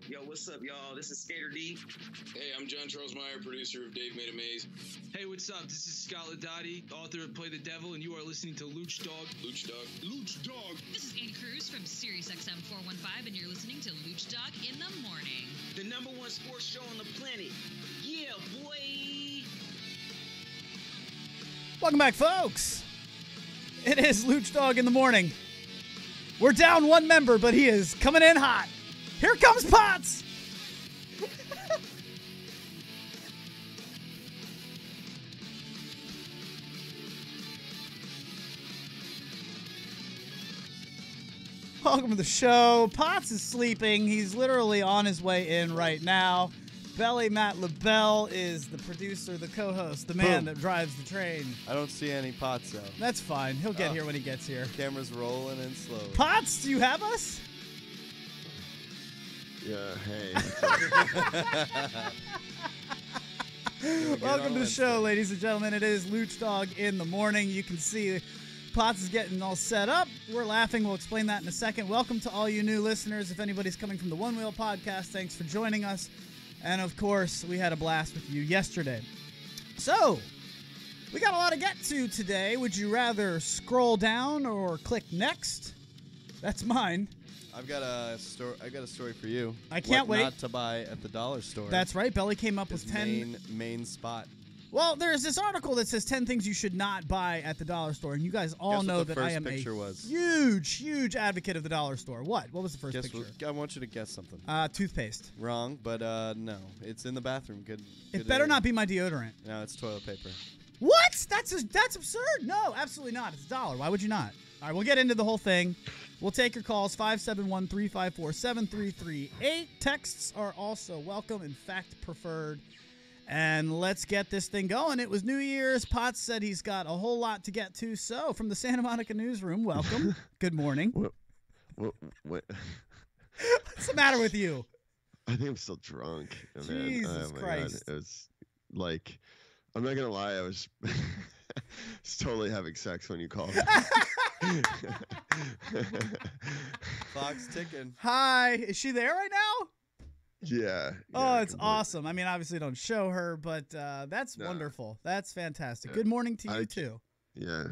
Yo, what's up, y'all? This is Skater D. Hey, I'm John Charles Meyer, producer of Dave Made a Maze. Hey, what's up? This is Scott Ladati, author of Play the Devil, and you are listening to LUCDOGG. LUCDOGG. LUCDOGG. This is Andy Cruz from SiriusXM 415, and you're listening to LUCDOGG in the morning. The #1 sports show on the planet. Yeah, boy. Welcome back, folks. It is LUCDOGG in the morning. We're down one member, but he is coming in hot. Here comes Potts. Welcome to the show. Potts is sleeping. He's literally on his way in right now. Belly Matt LaBelle is the producer, the co-host, the man that drives the train. I don't see any Potts though. That's fine. He'll get here when he gets here. Camera's rolling in slow. Potts, do you have us? Yeah, hey. Welcome to the show, ladies and gentlemen. It is LUCDOGG in the morning. You can see Potts is getting all set up. We're laughing. We'll explain that in a second. Welcome to all you new listeners. If anybody's coming from the One Wheel Podcast, thanks for joining us. And, of course, we had a blast with you yesterday. So, we got a lot to get to today. Would you rather scroll down or click next? That's mine. I've got a story. I got a story for you. I can't wait. Not to buy at the dollar store. That's right. Belly came up with 10 main spot. Well, there's this article that says 10 things you should not buy at the dollar store, and you guys all know that I am a huge advocate of the dollar store. What? What was the first picture? I want you to guess something. Toothpaste. Wrong, but no, it's in the bathroom. Good. It better not be my deodorant. No, it's toilet paper. What? That's absurd. No, absolutely not. It's $1. Why would you not? All right, we'll get into the whole thing. We'll take your calls, 571-354-7338. Texts are also welcome, in fact, preferred. And let's get this thing going. It was New Year's. Potts said he's got a whole lot to get to. So, from the Santa Monica newsroom, welcome. Good morning. What? What's the matter with you? I think I'm still drunk. Jesus Christ. God. It was like, I'm not going to lie, I was totally having sex when you called. Clock's ticking. Hi. Is she there right now? Yeah. Oh, it's awesome. I mean, obviously don't show her, but that's wonderful. That's fantastic. Good morning to you too. Yeah.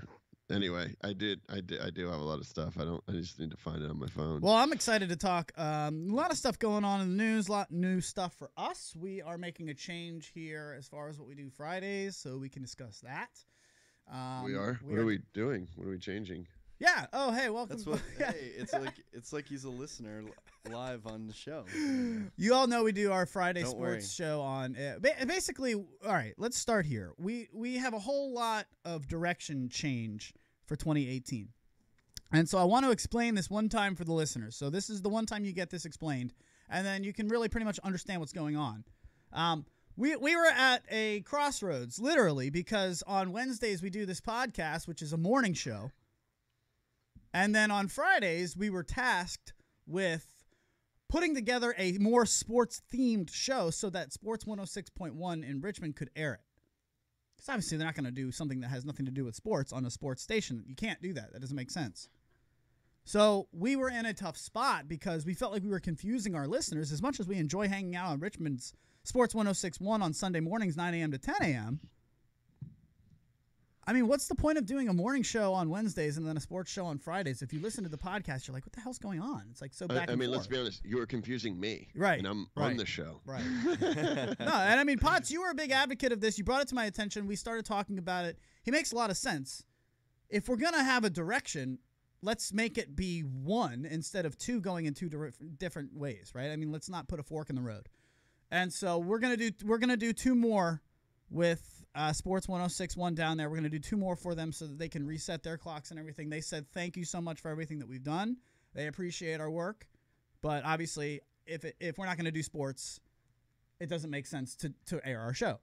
Anyway, I do have a lot of stuff. I just need to find it on my phone. Well, I'm excited to talk. A lot of stuff going on in the news, a lot of new stuff for us. We are making a change here as far as what we do Fridays, so we can discuss that. We are? What are we doing? What are we changing? Yeah. Oh, hey, welcome. That's what. Hey, it's like he's a listener live on the show. You all know we do our Friday sports show on. Basically, all right. Let's start here. We have a whole lot of direction change for 2018, and so I want to explain this one time for the listeners. So this is the one time you get this explained, and then you can really pretty much understand what's going on. We were at a crossroads, literally, because on Wednesdays we do this podcast, which is a morning show. And then on Fridays, we were tasked with putting together a more sports-themed show so that Sports 106.1 in Richmond could air it. Because obviously they're not going to do something that has nothing to do with sports on a sports station. You can't do that. That doesn't make sense. So we were in a tough spot because we felt like we were confusing our listeners. As much as we enjoy hanging out on Richmond's Sports 106.1 on Sunday mornings, 9 a.m. to 10 a.m., I mean, what's the point of doing a morning show on Wednesdays and then a sports show on Fridays? If you listen to the podcast, you're like, what the hell's going on? It's like so back and forth. I mean, let's be honest. You were confusing me. Right. And I'm on the show. Right. No, and I mean, Potts, you were a big advocate of this. You brought it to my attention. We started talking about it. He makes a lot of sense. If we're going to have a direction, let's make it be one instead of two going in two different ways, right? I mean, let's not put a fork in the road. And so we're going to do two more with Sports 106.1 down there. We're going to do two more for them so that they can reset their clocks and everything. They said thank you so much for everything that we've done. They appreciate our work. But obviously, if we're not going to do sports, it doesn't make sense to air our show.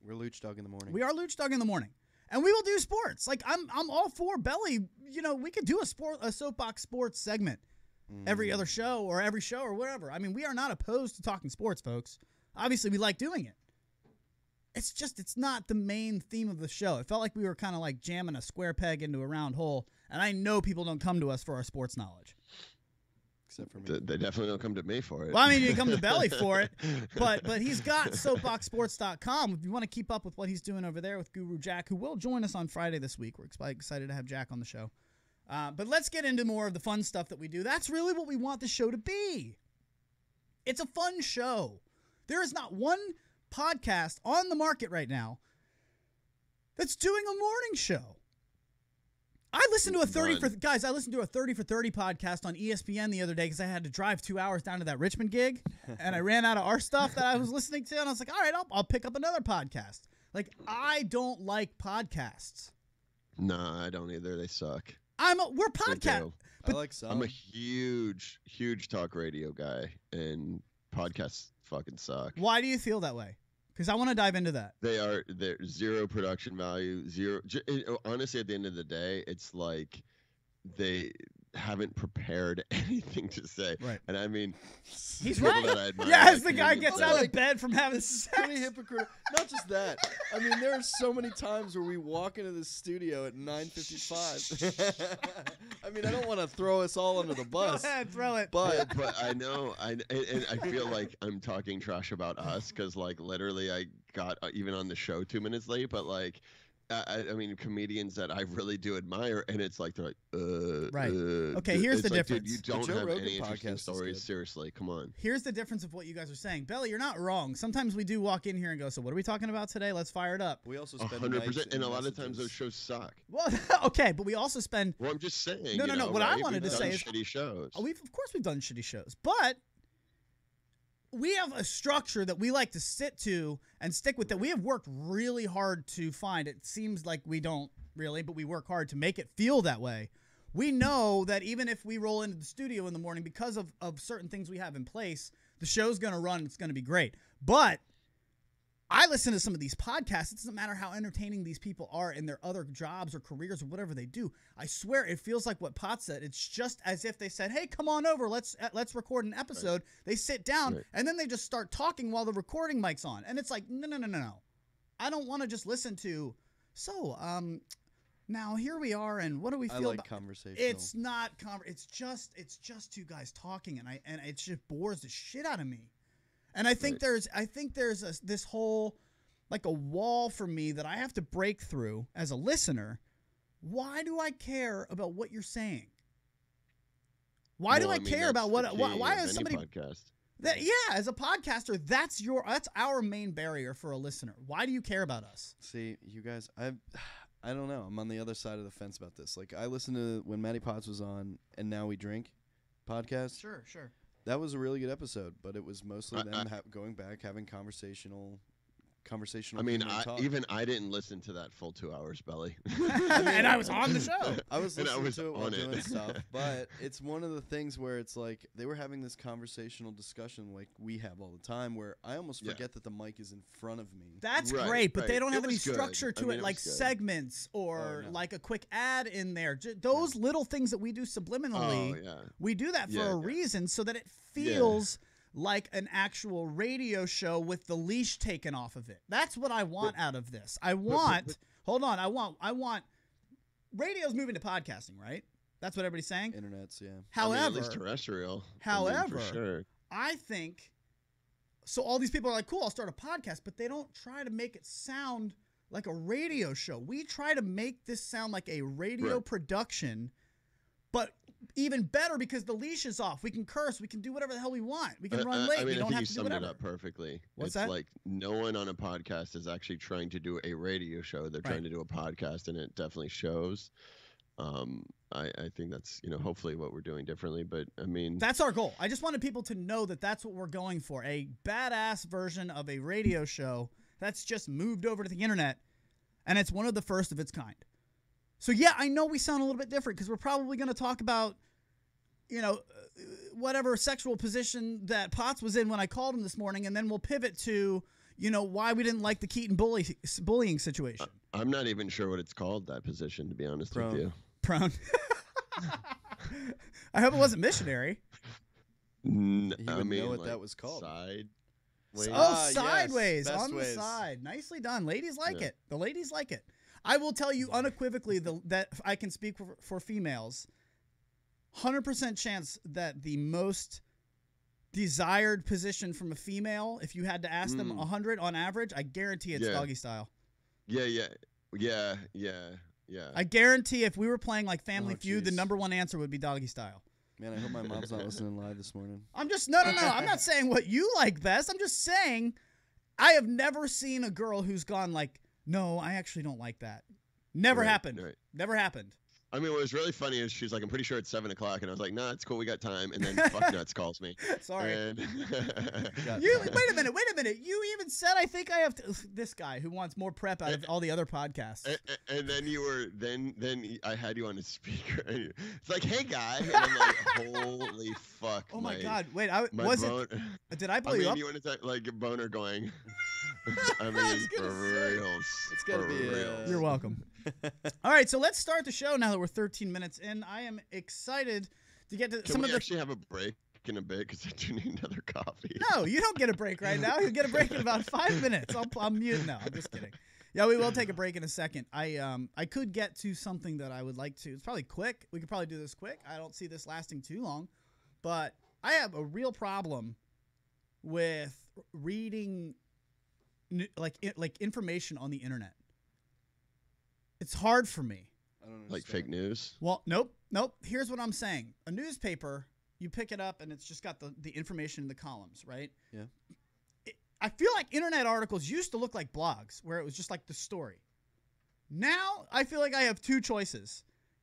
We're LUCDOGG in the morning. We are LUCDOGG in the morning. And we will do sports. Like, I'm all for Belly. You know, we could do a soapbox sports segment every other show or every show or whatever. I mean, we are not opposed to talking sports, folks. Obviously, we like doing it. It's just, it's not the main theme of the show. It felt like we were kind of like jamming a square peg into a round hole, and I know people don't come to us for our sports knowledge. except for me. They definitely don't come to me for it. Well, I mean, you come to Belly for it, but he's got SoapboxSports.com. If you want to keep up with what he's doing over there with Guru Jack, who will join us on Friday this week. We're excited to have Jack on the show. But let's get into more of the fun stuff that we do. That's really what we want the show to be. It's a fun show. There is not one podcast on the market right now that's doing a morning show. I listened to a 30 for 30 podcast on ESPN the other day because I had to drive 2 hours down to that Richmond gig, and I ran out of our stuff that I was listening to, and I was like, all right, I'll pick up another podcast. Like, I don't like podcasts. Nah, I don't either. They suck. We're podcast. I like some. I'm a huge talk radio guy, and podcasts fucking suck. Why do you feel that way? Because I want to dive into that. They're zero production value, zero. Honestly, at the end of the day, it's like they haven't prepared anything to say. Right. And I mean, he's right. Yeah, as the guy gets out of bed from having sex. Pretty hypocritical. Not just that. I mean, there are so many times where we walk into the studio at 9:55. I mean, I don't want to throw us all under the bus. Go ahead, throw it. But I know, and I feel like I'm talking trash about us because, like, literally I got even on the show 2 minutes late, but like. I mean, comedians that I really do admire, and it's like they're like, right. Okay, here's the difference. Dude, you don't have any interesting stories. Seriously, come on. Here's the difference of what you guys are saying, Belly. You're not wrong. Sometimes we do walk in here and go, "So what are we talking about today? Let's fire it up." We also spend 100%, and a lot of times those shows suck. Well, okay, but we also spend. Well, I'm just saying. No. What I wanted to say is shitty shows. Of course we've done shitty shows, but. We have a structure that we like to sit to and stick with that we have worked really hard to find. It seems like we don't really, but we work hard to make it feel that way. We know that even if we roll into the studio in the morning, because of certain things we have in place, the show's going to run. It's going to be great. But I listen to some of these podcasts. It doesn't matter how entertaining these people are in their other jobs or careers or whatever they do. I swear it feels like what Pot said. It's just as if they said, hey, come on over. Let's record an episode. Right. They sit down, and then they just start talking while the recording mic's on. And it's like, no. I don't want to just listen to, now here we are, and what do we feel I like about conversational. It's not it's just two guys talking, and it just bores the shit out of me. And I think there's this whole, like, a wall for me that I have to break through as a listener. Why do I care about what you're saying? Why do I care about what? Why is somebody? Podcast. As a podcaster, that's our main barrier for a listener. Why do you care about us? See, you guys, I don't know. I'm on the other side of the fence about this. Like, I listened to when Matty Potts was on, and Now We Drink podcast. Sure. That was a really good episode, but it was mostly them going back, having conversational. I mean, I didn't listen to that full 2 hours, Belly. And I was on the show. I was listening to it while doing stuff, but it's one of the things where it's like they were having this conversational discussion like we have all the time, where I almost forget that the mic is in front of me. That's great, but they don't have any structure to it, like segments or like a quick ad in there. Those little things that we do subliminally, we do that for a reason, so that it feels like an actual radio show with the leash taken off of it. That's what I want out of this. I want radio's moving to podcasting, right? That's what everybody's saying? Internet's, yeah. However, at least terrestrial. However, for sure. I think, so all these people are like, cool, I'll start a podcast, but they don't try to make it sound like a radio show. We try to make this sound like a radio production, but even better because the leash is off. We can curse. We can do whatever the hell we want. We can run late. I mean, we don't have you to do whatever. summed it up perfectly. What's that? It's like no one on a podcast is actually trying to do a radio show. They're trying to do a podcast, and it definitely shows. I think that's, hopefully what we're doing differently. But, I mean, that's our goal. I just wanted people to know that that's what we're going for, a badass version of a radio show that's just moved over to the internet, and it's one of the first of its kind. So, yeah, I know we sound a little bit different because we're probably going to talk about, whatever sexual position that Potts was in when I called him this morning, and then we'll pivot to, why we didn't like the Keaton bullying situation. I'm not even sure what it's called, that position, to be honest with you. Prone. I hope it wasn't missionary. You would know what that was called. Sideways. Sideways, yes, on the side. Nicely done. Ladies like it. The ladies like it. I will tell you unequivocally that I can speak for females. 100% chance that the most desired position from a female, if you had to ask them 100 on average, I guarantee it's doggy style. Yeah. I guarantee if we were playing like Family Feud, the #1 answer would be doggy style. Man, I hope my mom's not listening live this morning. I'm just no. I'm not saying what you like best. I'm just saying I have never seen a girl who's gone like, no, I actually don't like that. Never happened. Right. Never happened. I mean, what was really funny is she's like, I'm pretty sure it's 7 o'clock. And I was like, nah, it's cool. We got time. And then Fuck Nuts calls me. Sorry. And wait a minute. You even said, I think I have to. This guy who wants more prep out of all the other podcasts. And then you were, then I had you on a speaker. And it's like, hey, guy. And I'm like, holy fuck. Oh, my God. Wait, did I blow you up? You went to like a boner going. I mean, for reals. It's got to be. You're welcome. All right, so let's start the show now that we're 13 minutes in. I am excited to get to some of the. Can we actually have a break in a bit because I do need another coffee? No, you don't get a break right now. You'll get a break in about 5 minutes. I'm mute. No, I'm just kidding. Yeah, we will take a break in a second. I could get to something that I would like to. It's probably quick. We could probably do this quick. I don't see this lasting too long, but I have a real problem with reading like information on the internet. It's hard for me. I don't understand. Like fake news? Well, nope. Here's what I'm saying. A newspaper, you pick it up and it's just got the information in the columns, right? Yeah. I feel like internet articles used to look like blogs where it was just like the story. Now I feel like I have two choices.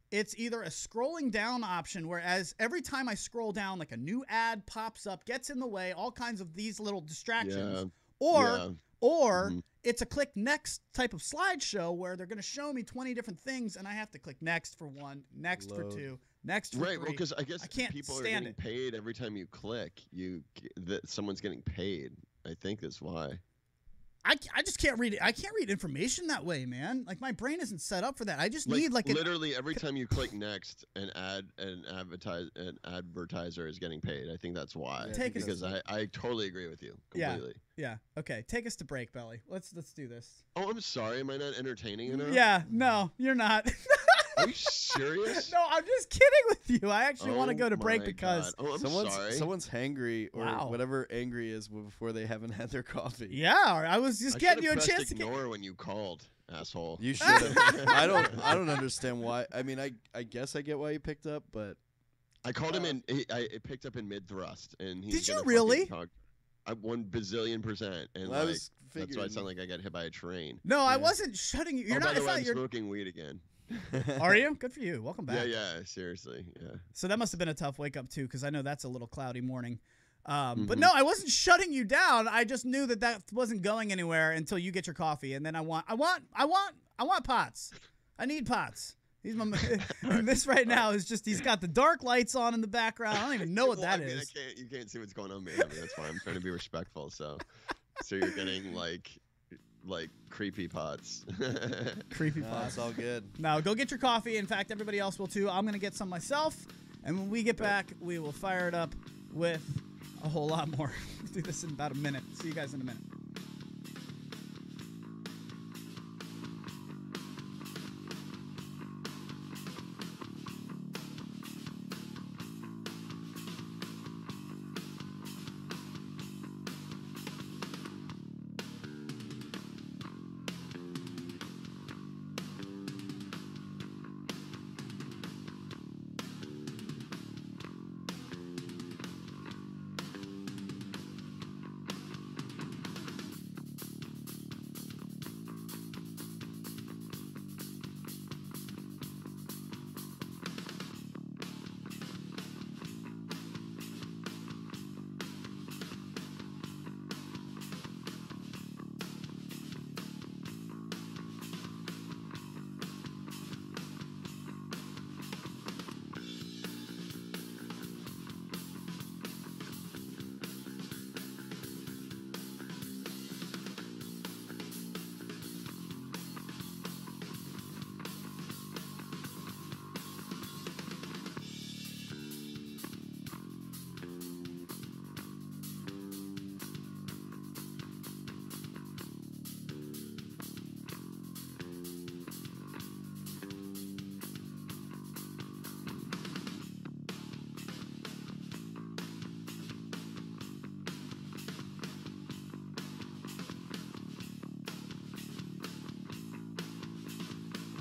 It's either a scrolling down option, whereas every time I scroll down, like a new ad pops up, gets in the way, all kinds of these little distractions. Yeah. Or it's a click next type of slideshow where they're going to show me 20 different things, and I have to click next for one, next for two, next for three. Right, well, because I guess can't people are getting paid every time you click. That someone's getting paid. I think that's why. I just can't read it. I can't read information that way, man. Like my brain isn't set up for that. I just need like literally every time you click next, an advertiser is getting paid. I think that's why. Because I totally agree with you completely. Yeah. Okay. Take us to break, Belly. Let's do this. Oh, I'm sorry. Am I not entertaining enough? Yeah. No, you're not. Are you serious? No, I'm just kidding with you. I actually want to go to break because someone's hangry or whatever angry is before they haven't had their coffee. Yeah, I was just getting you a chance to ignore when you called, asshole. You should have. I don't understand why. I mean, I guess I get why you picked up, but I called him in. I picked up in mid thrust, and he. Did you really? I 1 bazillion%, and that's why I sound like I got hit by a train. No, I wasn't shutting you. You're by the way, I'm you're smoking weed again. Are you? Good for you. Welcome back. Yeah, seriously. Yeah. So that must have been a tough wake up too, because I know that's a little cloudy morning. But no, I wasn't shutting you down. I just knew that wasn't going anywhere until you get your coffee, and then I want pots. I need pots. This right now is just he's got the dark lights on in the background. I don't even know what that is. You can't see what's going on behind me. That's fine. I'm trying to be respectful. So you're getting like creepy pots. Creepy pots. It's all good. Now go get your coffee. In fact, everybody else will too. I'm gonna get some myself, and when we get back, we will fire it up with a whole lot more. We'll do this in about a minute. See you guys in a minute.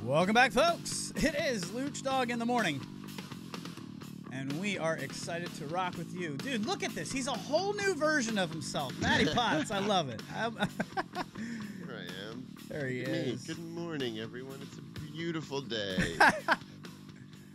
Welcome back, folks. It is LUCDOGG in the morning. And we are excited to rock with you. Dude, look at this. He's a whole new version of himself. Matty Potts, I love it. Here I am. There he Look at me. is. Good morning, everyone. It's a beautiful day.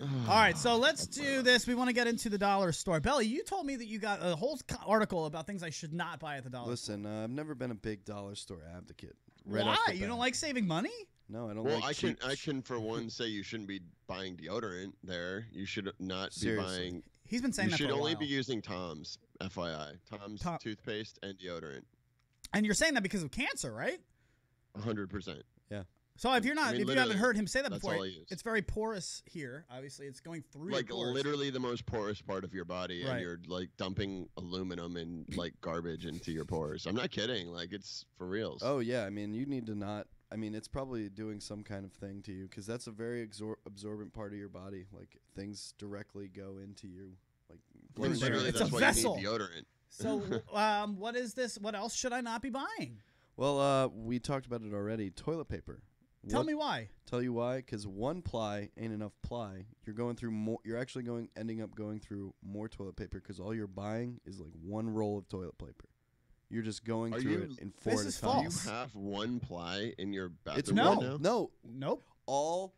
All right, so let's do this. We want to get into the dollar store. Belly, you told me that you got a whole article about things I should not buy at the dollar store. Listen, I've never been a big dollar store advocate. Why? You don't like saving money? No, I don't Well, like I can for one say you shouldn't be buying deodorant there. You should not Seriously. be buying. He's been saying You that should for a only while. be using Tom's, FYI. Tom's toothpaste and deodorant. And you're saying that because of cancer, right? 100%. Yeah. So if you're not, I mean, if you haven't heard him say that that's before, all I use. it's very porous here. Obviously, it's going through Like your pores. literally the most porous part of your body, Right. and you're like dumping aluminum and like garbage into your pores. I'm not kidding. Like it's for reals. Oh yeah, I mean you need to not. I mean it's probably doing some kind of thing to you because that's a very absorbent part of your body. Like things directly go into you. Like Like, It's literally, a that's why vessel. you need deodorant. So, what is this? What else should I not be buying? Well, we talked about it already. Toilet paper. Tell me why. Tell you why? Because one ply ain't enough ply. You're going through more. You're actually ending up going through more toilet paper because all you're buying is like one roll of toilet paper. You're just going through it in four This at is a time. false. You have one ply in your bathroom It's No. right now? No, Nope. all.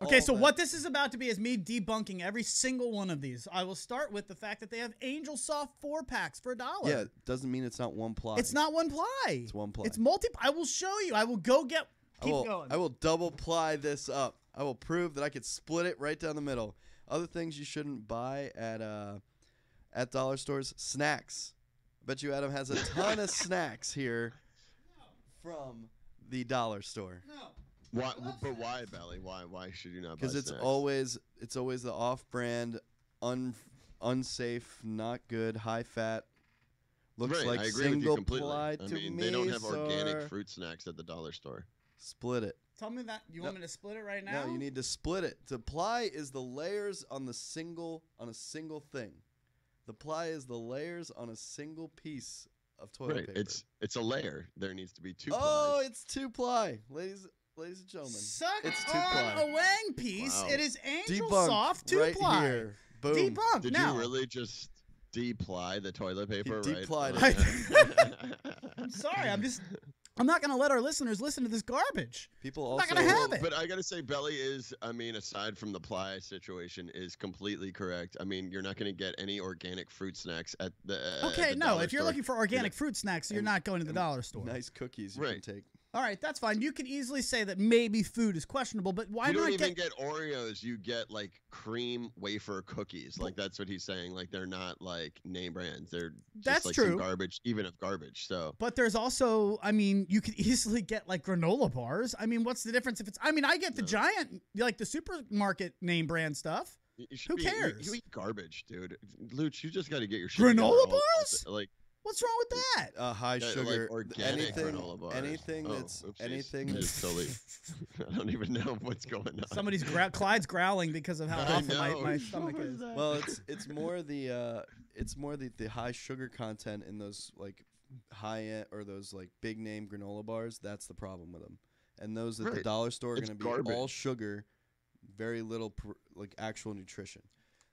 Okay, all so that- what this is about to be is me debunking every single one of these. I will start with the fact that they have Angel Soft 4-packs for $1. Yeah, doesn't mean it's not one ply. It's not one ply. It's one ply. It's multi. I will show you. I will go get. Keep I going. will double ply this up. I will prove that I could split it right down the middle. Other things you shouldn't buy at dollar stores: snacks. I bet you Adam has a ton of snacks here from the dollar store. No. Why? But why, Belly? Why should you not buy Because it's snacks? always the off-brand, unsafe, not good, high fat. Looks Right, like I agree with you single completely. ply I to mean, me. they don't have organic sir. fruit snacks at the dollar store. Split it. Tell me that. You want me to split it right now? No, you need to split it. The ply is the layers on a single thing. The ply is the layers on a single piece of toilet Right, paper. it's a layer. There needs to be two Oh, plies. it's 2-ply, ladies and gentlemen. Suck It's on 2-ply. a Wang piece. Wow. It is Angel Debunked Soft right 2-ply. here. Boom. Debunked. Did now. you really just de-ply the toilet paper? de-plied right? I'm sorry. I'm not going to let our listeners listen to this garbage. People I'm also not gonna have it. But I gotta say, Belly is, I mean, aside from the ply situation, is completely correct. I mean, you're not gonna get any organic fruit snacks at the Okay, at the no. dollar If you're store. looking for organic fruit snacks, you're and- not going to the and dollar store. nice cookies you Right. can take. All right, that's fine. You can easily say that maybe food is questionable, but why you not don't even get? get Oreos. You get like cream wafer cookies. Like that's what he's saying. Like they're not like name brands. They're just That's like true. some garbage, even of garbage. So But there's also, I mean, you could easily get like granola bars. I mean, what's the difference if it's? I mean, I get the giant, like the supermarket name brand stuff. you should Who be, cares? You eat garbage, dude. Luch, you just got to get your shit Granola together all- bars? Like What's wrong with that? High Yeah, like sugar, organic granola bars. anything Oh, that's oopsies. anything I that's just totally. I don't even know what's going on. Somebody's Clyde's growling because of how I awful my know. stomach What is. that? well, it's more the high sugar content in those like high end or those like big name granola bars. That's the problem with them. And those at the Right. dollar store are It's going to be all garbage. sugar, very little like actual nutrition.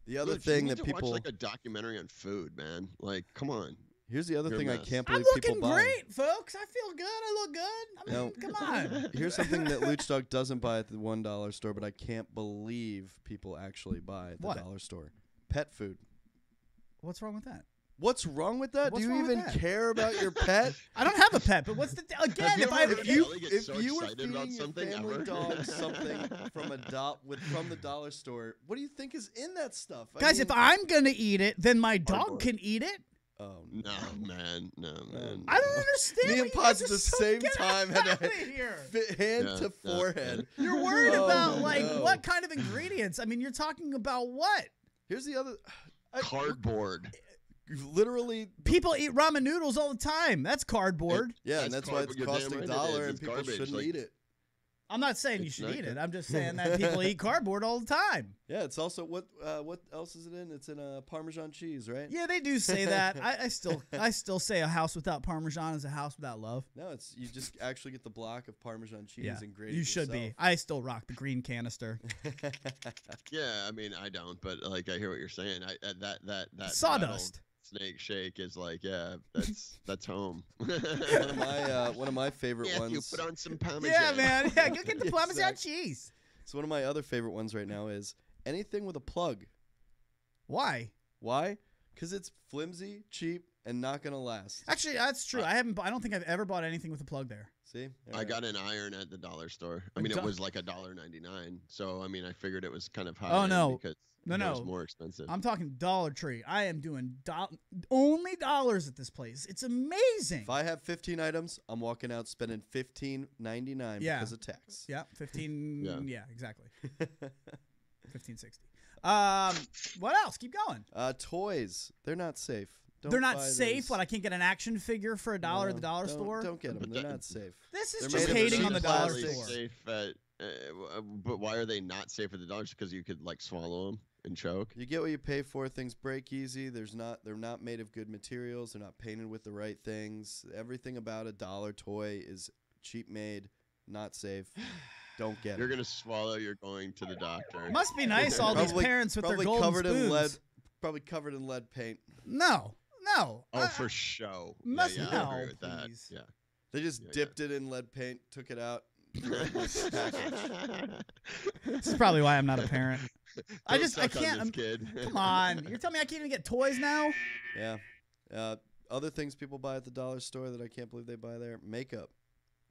The other Luch, thing you need that to people watch like a documentary on food, man. Like, come on. here's the other You're a thing I mess. can't I'm believe people looking buy. great, folks. I feel good. I look good. I mean, No. come on. Here's something that LUCDOGG doesn't buy at the $1 store, but I can't believe people actually buy at the What? dollar store. Pet food. What's wrong with that? What's wrong with that? What's Do you wrong with even that? care about your pet? I don't have a pet, but what's the again? you If I ever if heard you Kelly get if so you were excited about feeding your something family ever? dog something from the dollar store, what do you think is in that stuff? guys, if I'm gonna eat it, then my dog Cardboard. can eat it. oh No, man. No, man. I don't understand. Me what and you Potts guys at are the so- same get time out had of a here. hand Yeah, to yeah, forehead. You're worried Oh, about like no. what kind of ingredients? I mean, you're talking about what? Here's the other. Cardboard. Literally. People eat ramen noodles all the time. That's cardboard. Yeah, and That's that's why it's cardboard. You're damn costing right it $1 is. and It's people garbage. shouldn't Like- eat it. I'm not saying you It's should not eat good. it. I'm just saying that people eat cardboard all the time. Yeah, it's also what else is it in? It's in Parmesan cheese, right? Yeah, they do say that. I still say a house without Parmesan is a house without love. No, it's you just actually get the block of Parmesan cheese Yeah, and grate it you should be. yourself. I still rock the green canister. Yeah, I mean, I don't, but like I hear what you're saying. That Sawdust. snake shake is like, yeah, that's home. One of my favorite yeah, ones. you put on some Parmesan. Yeah, man. Yeah, go get the Parmesan Exactly. cheese. So one of my other favorite ones right now is anything with a plug. Why? Why? Because it's flimsy, cheap, and not gonna last. Actually, that's true. I don't think I've ever bought anything with a plug there. See? I got an iron at the dollar store. I A mean, do- it was like $1.99. So I mean, I figured it was kind of high. Oh, no. because No, it was no. more expensive. I'm talking Dollar Tree. I am doing only dollars at this place. It's amazing. If I have 15 items, I'm walking out spending $15.99 Yeah. because of tax. Yeah, 15. Yeah. Yeah, exactly. 15.60. What else? Keep going. Toys. They're not safe. Don't They're not buy safe. those. What, I can't get an action figure for $1 at the dollar don't- store? Don't get them. But They're that- not safe. This is They're just made of hating cheap on the dollar plastic. store. Safe at, but why are they not safe at the dollar store? Because you could like swallow them and choke. You get what you pay for. Things break easy. They're not made of good materials. They're not painted with the right things. Everything about a dollar toy is cheap made, not safe. Don't get You're it. gonna swallow. You're going to the doctor. Must be nice, all these Probably- parents with their probably golden covered spoons. in lead. Probably covered in lead paint. No. Oh, for show. Must- yeah, I no, agree with that. please. Yeah. They just Yeah, dipped it in lead paint, took it out. This is probably why I'm not a parent. I Don't just- I suck on can't- this kid. Come on. You're telling me I can't even get toys now? Yeah. Other things people buy at the dollar store that I can't believe they buy there: makeup,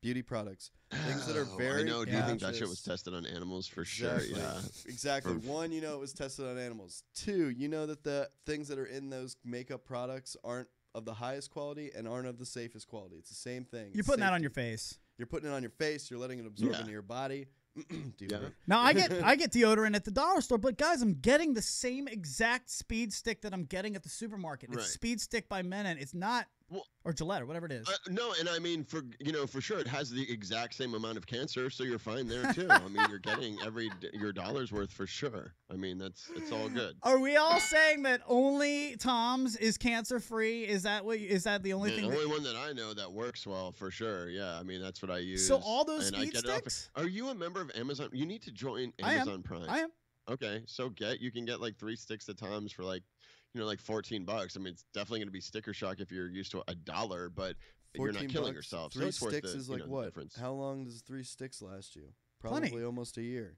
beauty products, things that are Oh, very. I know. Do you think that shit conscious. was tested on animals for Exactly. sure? Yeah. Exactly. For- One, you know it was tested on animals. Two, you know that the things that are in those makeup products aren't of the highest quality and aren't of the safest quality. It's the same thing. You're It's putting that on safety. your face. You're putting it on your face. You're letting it absorb Yeah. into your body. Deodorant. Now I get deodorant at the dollar store, but guys, I'm getting the same exact speed stick that I'm getting at the supermarket. Right. It's Speed Stick by Menon. It's not Well- or Gillette or whatever it is. No, and I mean, for sure, it has the exact same amount of cancer, so you're fine there too. I mean, you're getting your dollar's worth for sure. I mean, it's all good. Are we all saying that only Tom's is cancer free? Is that the only The thing? only one that I know that works well for sure. Yeah, I mean that's what I use. So all those and I speed get it off- sticks? Are you a member of Amazon? You need to join I am. Amazon Prime. I am. Okay, so you can get like 3 sticks at Tom's for like, like $14. I mean, it's definitely gonna be sticker shock if you're used to $1, but you're not killing $14. yourself. So 3 it's worth sticks the, is like the what? difference. How long does 3 sticks last you? Plenty. Probably almost a year.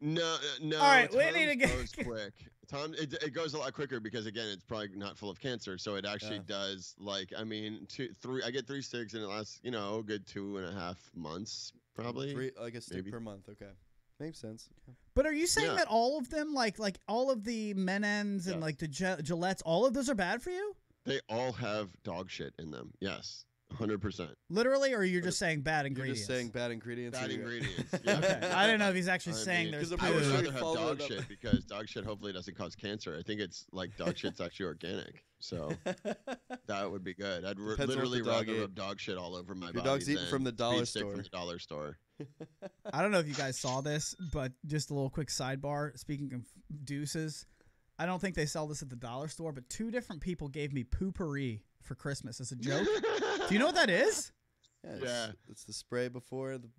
No. All right, we Tom's need to get- goes quick. It goes a lot quicker because again, it's probably not full of cancer, so it actually does. Like, I mean, 2, 3. I get 3 sticks and it lasts, a good 2.5 months probably. Like a stick maybe. per month. Okay. Makes sense. Yeah. But are you saying Yeah. that all of them, like all of the Menons and Yeah. like the Gillettes, all of those are bad for you? They all have dog shit in them. Yes, 100%. Literally, or you're just saying bad You're ingredients? just saying bad ingredients. Bad or you- ingredients. Okay. I didn't know if he's actually I saying mean, there's 'cause poo. I would Sure, rather have follow dog it up. shit because dog shit hopefully doesn't cause cancer. I think it's like dog shit's actually organic, so that would be good. I'd Depends on what literally the dog rather ate. rub dog shit all over my Your body. dog's eating than from the dollar speed stick store. From the dollar store. I don't know if you guys saw this, but just a little quick sidebar. Speaking of deuces, I don't think they sell this at the dollar store, but 2 different people gave me PoopPourri for Christmas as a joke. Do you know what that is? Yeah. It's the spray before the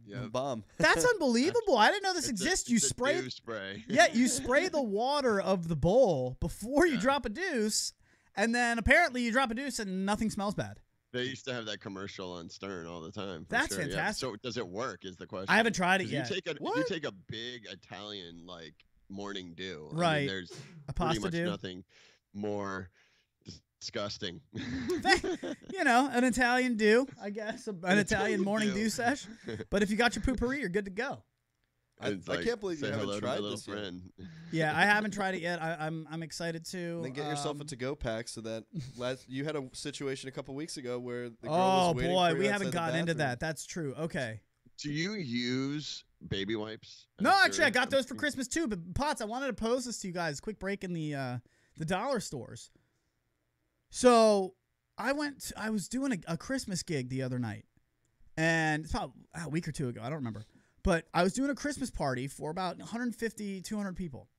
Yep. bomb. That's unbelievable. I didn't know this It's exists. a, You it's a spray dew spray. Yeah, you spray the water of the bowl before you Yeah. drop a deuce, and then apparently you drop a deuce and nothing smells bad. They used to have that commercial on Stern all the time. for That's sure, yeah. fantastic. So does it work? Is the question. I haven't tried it 'Cause yet. You take a What? you take a big Italian like morning dew. I mean, Right. there's A pretty pasta much dew? nothing more disgusting. An Italian dew, I guess, an Italian morning dew. dew sesh. But if you got your PoopPourri, you're good to go. It's I can't believe you say haven't hello to tried my little this yet. friend. Yeah, I haven't tried it yet. I'm excited to. Then get yourself a um, to-go pack so that you had a situation a couple weeks ago where the girl Oh was waiting boy, for you we outside haven't the gotten into bathroom. that. That's true. Okay. Do you use baby wipes? No, after- actually, I got those for Christmas too. But Potts, I wanted to pose this to you guys. Quick break in the dollar stores. So I was doing a Christmas gig the other night, and it's about a week or two ago. I don't remember. But I was doing a Christmas party for about 150, 200 people.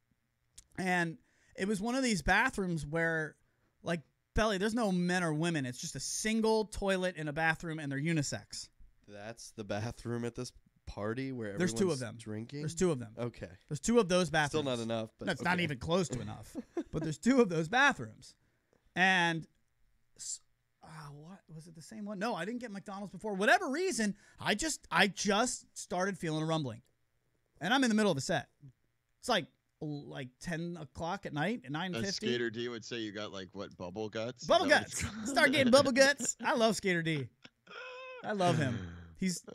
And it was one of these bathrooms where, like, Belly, there's no men or women. It's just a single toilet in a bathroom, and they're unisex. That's the bathroom at this party where There's everyone's 2 of them. drinking? There's 2 of them. Okay. There's 2 of those bathrooms. Still not enough. But No, it's okay. not even close to enough. But there's 2 of those bathrooms. And what was it, the same one? No, I didn't get McDonald's before. Whatever reason, I just started feeling a rumbling. And I'm in the middle of a set. It's like 10 o'clock at night at 9:50. Skater D would say you got like what, bubble guts? Bubble guts. Start getting bubble guts. I love Skater D. I love him.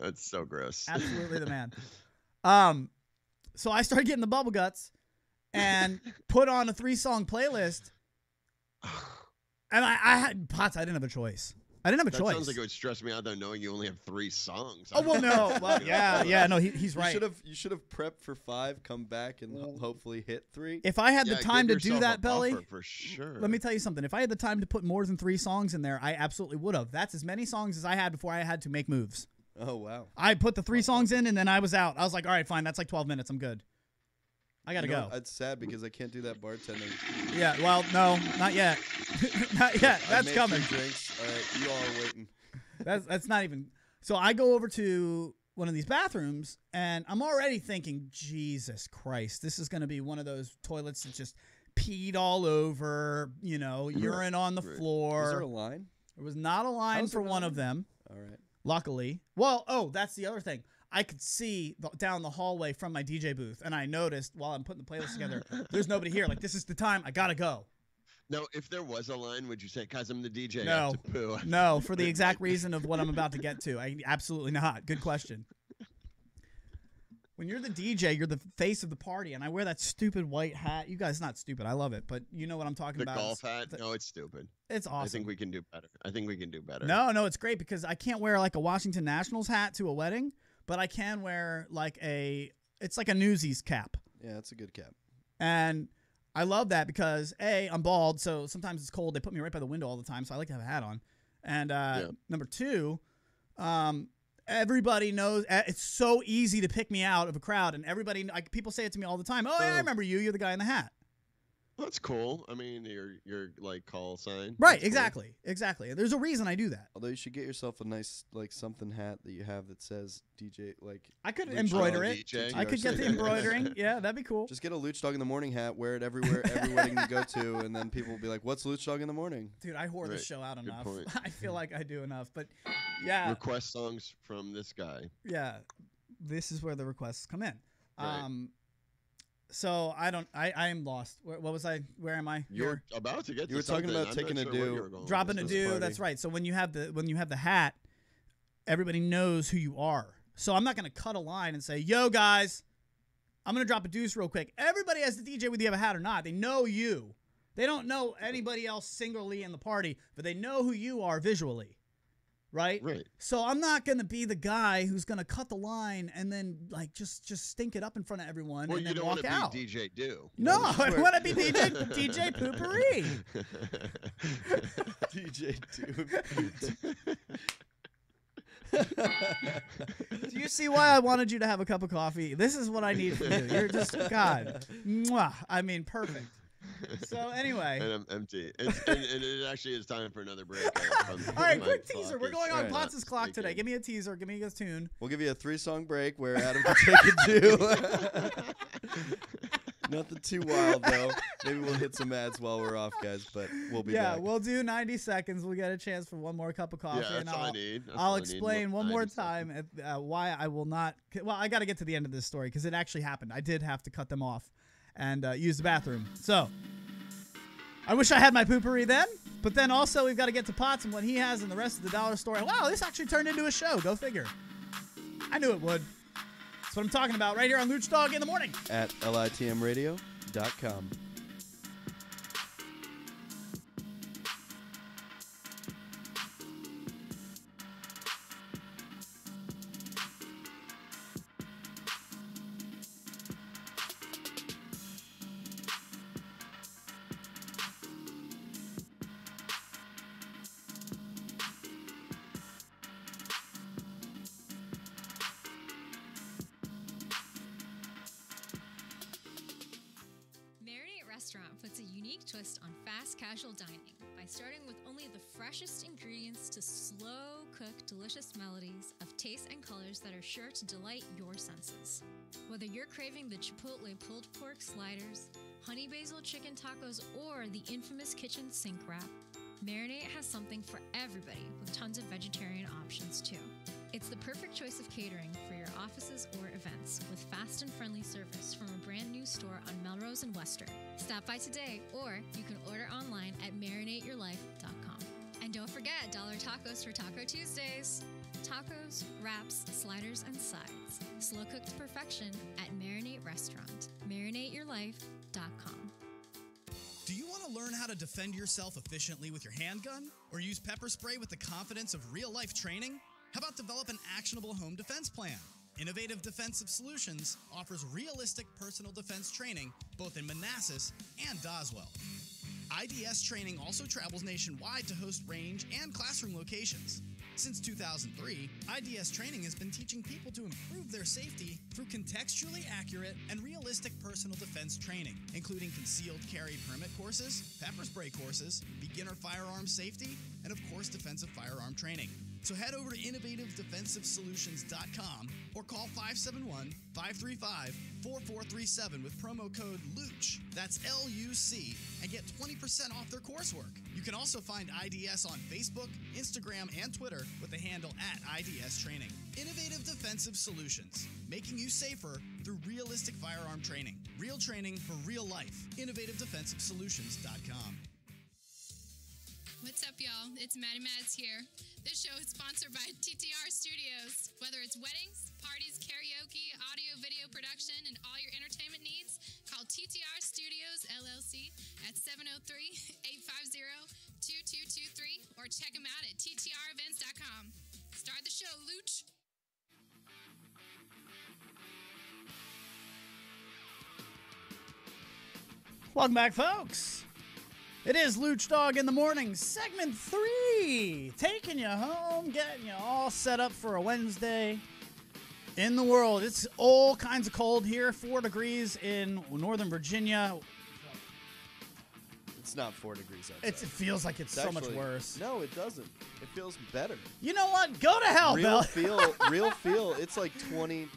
That's so gross. Absolutely the man. So I started getting the bubble guts and put on a 3-song playlist. And I had Potts. I didn't have a choice. I didn't have a choice. Sounds like it would stress me out though, knowing you only have 3 songs. Oh well, no. Well, yeah. No, he's right. You should have prepped for 5, come back, and hopefully hit 3. If I had the time to do that, Belly, for sure. Let me tell you something. If I had the time to put more than 3 songs in there, I absolutely would have. That's as many songs as I had before I had to make moves. Oh wow. I put the 3 songs in, and then I was out. I was like, all right, fine. That's like 12 minutes. I'm good. I gotta go. It's sad because I can't do that bartending. Yeah. Well, no, not yet. Not yet. That's coming. 3 drinks. All right, you all are waiting. That's not even. So I go over to one of these bathrooms, and I'm already thinking, Jesus Christ, this is going to be one of those toilets that just peed all over, urine on the floor. Was there a line? There was not a line for one of them. All right. Luckily. Well, that's the other thing. I could see down the hallway from my DJ booth, and I noticed while I'm putting the playlist together, there's nobody here. Like, this is the time. I got to go. No, if there was a line, would you say, "Cause I'm the DJ"? No, I have to poo? No, for the exact reason of what I'm about to get to. Absolutely not. Good question. When you're the DJ, you're the face of the party, and I wear that stupid white hat. You guys, not stupid. I love it, but you know what I'm talking about. The golf hat? No, it's stupid. It's awesome. I think we can do better. No, it's great because I can't wear like a Washington Nationals hat to a wedding, but I can wear like it's like a Newsies cap. Yeah, that's a good cap. And I love that because I'm bald, so sometimes it's cold. They put me right by the window all the time, so I like to have a hat on. And number 2, everybody knows it's so easy to pick me out of a crowd, and people say it to me all the time. Oh, yeah, I remember you. You're the guy in the hat. That's cool. I mean, your like call sign. Right, That's exactly. Cool. Exactly. There's a reason I do that. Although you should get yourself a nice like something hat that you have that says DJ like I could embroider it. DJ. I could get the embroidering. Yeah, that'd be cool. Just get a Luch Dog in the Morning hat, wear it everywhere, every wedding you go to, and then people will be like, "What's Luch Dog in the Morning?" Dude, I whore this show out enough. Point. I feel like I do enough, but yeah. Request songs from this guy. Yeah. This is where the requests come in. Right. So I am lost. Where was I? Where am I? You're about to get. You were talking about taking a do, dropping a do. That's right. So when you have the hat, everybody knows who you are. So I'm not gonna cut a line and say, "Yo guys, I'm gonna drop a deuce real quick." Everybody has the DJ whether you have a hat or not. They know you. They don't know anybody else singularly in the party, but they know who you are visually. Right? Right. So I'm not going to be the guy who's going to cut the line and then like just stink it up in front of everyone and then walk out. Well, you don't want to be DJ Do. No, I want to be DJ PoopPourri. DJ Do. Do you see why I wanted you to have a cup of coffee? This is what I need from you. You're just God. Mwah. I mean, perfect. So anyway, and I'm empty. And it actually is time for another break. All right, quick teaser. We're going on Potts' clock today. Give me a teaser. Give me a tune. We'll give you a 3-song break where Adam can take a do. Nothing too wild though. Maybe we'll hit some ads while we're off, guys. But we'll be back. Yeah, we'll do 90 seconds. We'll get a chance for one more cup of coffee. Yeah, and all I need. I'll explain one more time why I will not. Well, I got to get to the end of this story because it actually happened. I did have to cut them off and use the bathroom. So I wish I had my PoopPourri then, but then also we've got to get to Potts and what he has in the rest of the dollar store. Wow, this actually turned into a show. Go figure. I knew it would. That's what I'm talking about right here on LUCDOGG in the morning. At litmradio.com. twist on fast casual dining by starting with only the freshest ingredients to slow-cook delicious melodies of tastes and colors that are sure to delight your senses. Whether you're craving the Chipotle pulled pork sliders, honey basil chicken tacos, or the infamous kitchen sink wrap, Marinate has something for everybody with tons of vegetarian options too. It's the perfect choice of catering for your offices or events with fast and friendly service from a brand new store on Melrose and Western. Stop by today or you can order online at marinateyourlife.com. And don't forget dollar tacos for Taco Tuesdays. Tacos, wraps, sliders, and sides. Slow cooked to perfection at Marinate Restaurant. MarinateYourLife.com. Do you want to learn how to defend yourself efficiently with your handgun? Or use pepper spray with the confidence of real-life training? How about develop an actionable home defense plan? Innovative Defensive Solutions offers realistic personal defense training both in Manassas and Doswell. IDS Training also travels nationwide to host range and classroom locations. Since 2003, IDS Training has been teaching people to improve their safety through contextually accurate and realistic personal defense training, including concealed carry permit courses, pepper spray courses, beginner firearm safety, and of course defensive firearm training. So head over to innovativedefensivesolutions.com or call 571-535-4437 with promo code LUCH, that's L-U-C, and get 20% off their coursework. You can also find IDS on Facebook, Instagram, and Twitter with the handle @IDS Training. Innovative Defensive Solutions, making you safer through realistic firearm training. Real training for real life. InnovativeDefensiveSolutions.com. What's up, y'all? It's Maddie Mads here. This show is sponsored by TTR Studios. Whether it's weddings, parties, karaoke, audio, video production, and all your entertainment needs, call TTR Studios, LLC at 703-850-2223 or check them out at ttrevents.com. Start the show, Luch. Welcome back, folks. It is LUCDOGG in the Morning, segment 3. Taking you home, getting you all set up for a Wednesday in the world. It's all kinds of cold here, 4 degrees in Northern Virginia. It's not 4 degrees outside. It feels like it's so much worse. No, it doesn't. It feels better. You know what? Go to hell, Bill. Real feel. It's like 20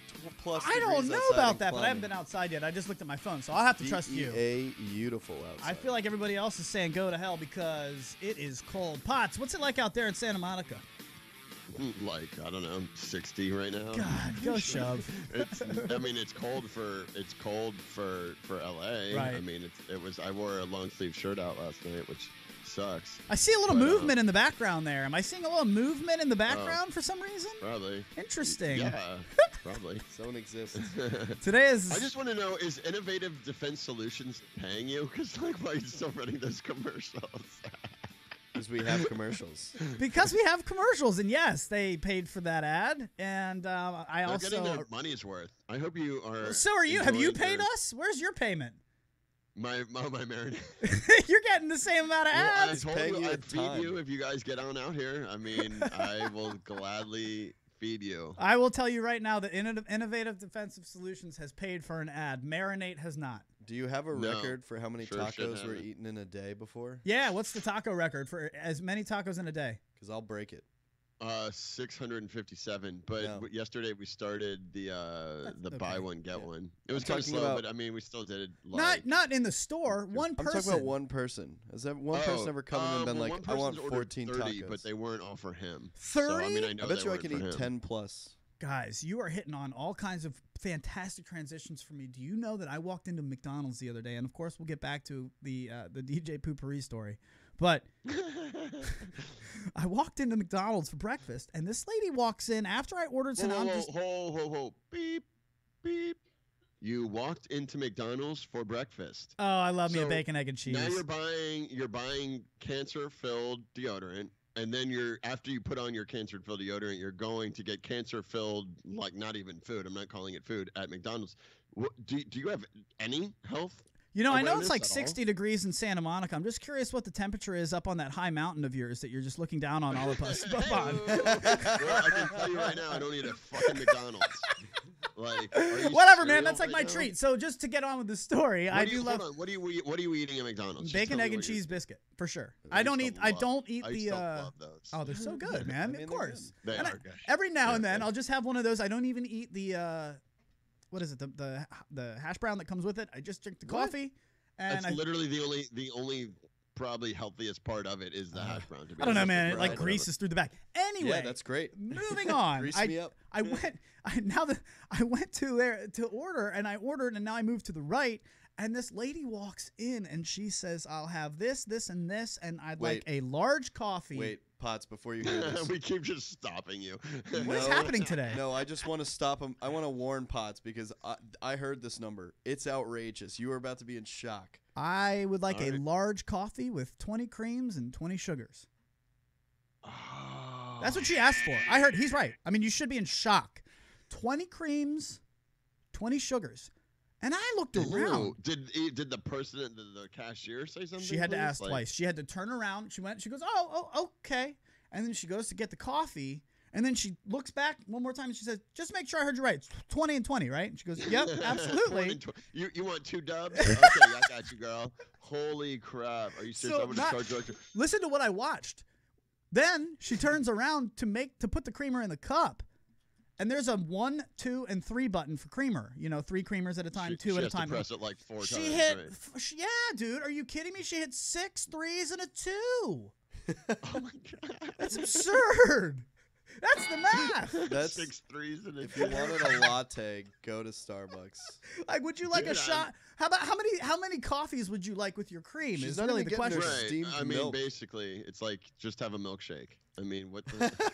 plus I degrees don't know outside about and that, but I haven't climbing. been outside yet. I just looked at my phone, so I'll have to trust you. Beautiful outside. I feel like everybody else is saying go to hell because it is cold. Potts, what's it like out there in Santa Monica? Like, I don't know, 60 right now. God, go shove. It's cold for LA. Right. I mean, I wore a long sleeve shirt out last night, which sucks. I see a little movement in the background there. Am I seeing a little movement in the background for some reason? Probably. Interesting. Yeah, probably. Don't exist. Today is... I just want to know, is Innovative Defense Solutions paying you? Because, why are you still running those commercials? Because we have commercials. Because we have commercials, and yes, they paid for that ad, and They're getting their money's worth. I hope you are. So are you. Have you paid us? Where's your payment? My marinade. You're getting the same amount of ads. I told you I'd feed you if you guys get on out here. I mean, I will gladly feed you. I will tell you right now that Innovative Defensive Solutions has paid for an ad. Marinate has not. Do you have a record for how many tacos were eaten in a day before? Yeah, what's the taco record for as many tacos in a day? Because I'll break it. 657. But yesterday we started the buy one get one. It was kind of slow, but I mean we still did it. Not in the store. One person. I'm talking about one person. Has that one person ever come in and been like, I want 14 30, tacos? But they weren't all for him. 30? So, I mean, I bet you I can eat 10 plus. Guys, you are hitting on all kinds of fantastic transitions for me. Do you know that I walked into McDonald's the other day, and of course we'll get back to the DJ PoopPourri story, but I walked into McDonald's for breakfast, and this lady walks in after I ordered some. Ho, beep, beep. You walked into McDonald's for breakfast. Oh, I love me a bacon, egg, and cheese. Now you're buying cancer-filled deodorant. And then after you put on your cancer-filled deodorant, you're going to get cancer-filled, like not even food. I'm not calling it food at McDonald's. Do you have any health? You know, I know it's like 60 degrees in Santa Monica. I'm just curious what the temperature is up on that high mountain of yours that you're just looking down on all of us. Well, I can tell you right now, I don't eat a fucking McDonald's. Like, are you whatever, man. cereal That's like right my now? treat. So just to get on with the story, I do love. Hold on. What are you eating at McDonald's? Just Bacon, tell egg, me and what you're cheese eating. biscuit for sure. I I don't used eat. to I love- don't eat I used the. to love those. Oh, they're so good, man. mean, Of they're course. They And are good. every now and They're then, good. I'll just have one of those. I don't even eat the. What is it? The hash brown that comes with it. I just drink the What? coffee, and That's literally the only probably healthiest part of it is the hash brown. To be I don't know, honest. man. The It like bread, greases through the back. Anyway, Yeah, that's great. moving on. Grease me up. I went to there to order, and I ordered, and now I moved to the right, and this lady walks in, and she says, "I'll have this, this, and this, and I'd like a large coffee." Wait, Potts, before you hear this. we keep just stopping you. What is happening today? No, I just want to stop him. I want to warn Potts because I heard this number. It's outrageous. You are about to be in shock. I would like All a right. large coffee with 20 creams and 20 sugars. Oh, That's what she asked for. I heard he's right. I mean, you should be in shock. 20 creams, 20 sugars. And I looked around. Ew. Did the person at the cashier say something? She had to please? ask Like, twice. She had to turn around. She goes, oh, okay. And then she goes to get the coffee. And then she looks back one more time and she says, just make sure I heard you right. It's 20 and 20, right? And she goes, yep, absolutely. You want 2 dubs? Okay, I got you, girl. Holy crap. Are you serious? So I'm going to charge you. Listen to what I watched. Then she turns around to put the creamer in the cup. And there's a 1, 2, and 3 button for creamer. 3 creamers at a time, 2 at a time. She has to press it like 4 times. She hit, right? yeah, dude. Are you kidding me? She hit 6 threes and a 2. Oh my god. That's absurd. That's the math. That's 6 threes and a If you wanted a latte, go to Starbucks. Like, would you like a shot? How many coffees would you like with your cream? She's Is not really even the getting her question. steamed I mean, milk. basically, it's like just have a milkshake. I mean, what the?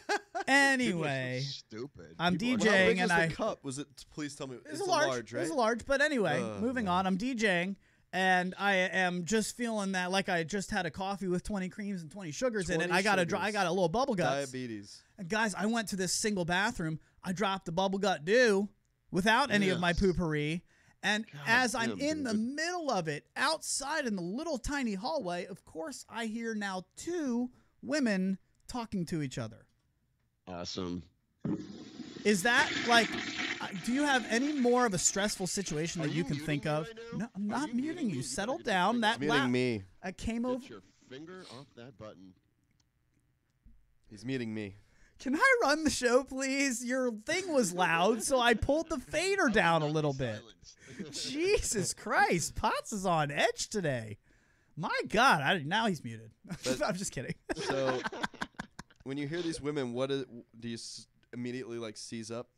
Anyway, stupid. I'm People are- How DJing big and was I. the cup? Was it? Please tell me. It's a large, right? It's a large, but anyway, moving no. on. I'm DJing, and I am just feeling that like I just had a coffee with 20 creams and 20 sugars in it. 20 I got sugars. a little bubble guts. Diabetes. And guys, I went to this single bathroom. I dropped the bubble gut dew without any of my PoopPourri. And as I'm in the middle of it, outside in the little tiny hallway, of course, I hear now 2 women talking to each other. Awesome. Is that like, do you have any more of a stressful situation that Are you you can muting think me of? right now? No, I'm Are not you muting muting you. me? Settle Get your down. finger- That Muting me. I came over. Get your finger off that button. He's muting me. Can I run the show, please? Your thing was loud, so I pulled the fader down a little bit. Jesus Christ, Potts is on edge today. My God, now he's muted. I'm just kidding. So, when you hear these women, do you immediately like seize up?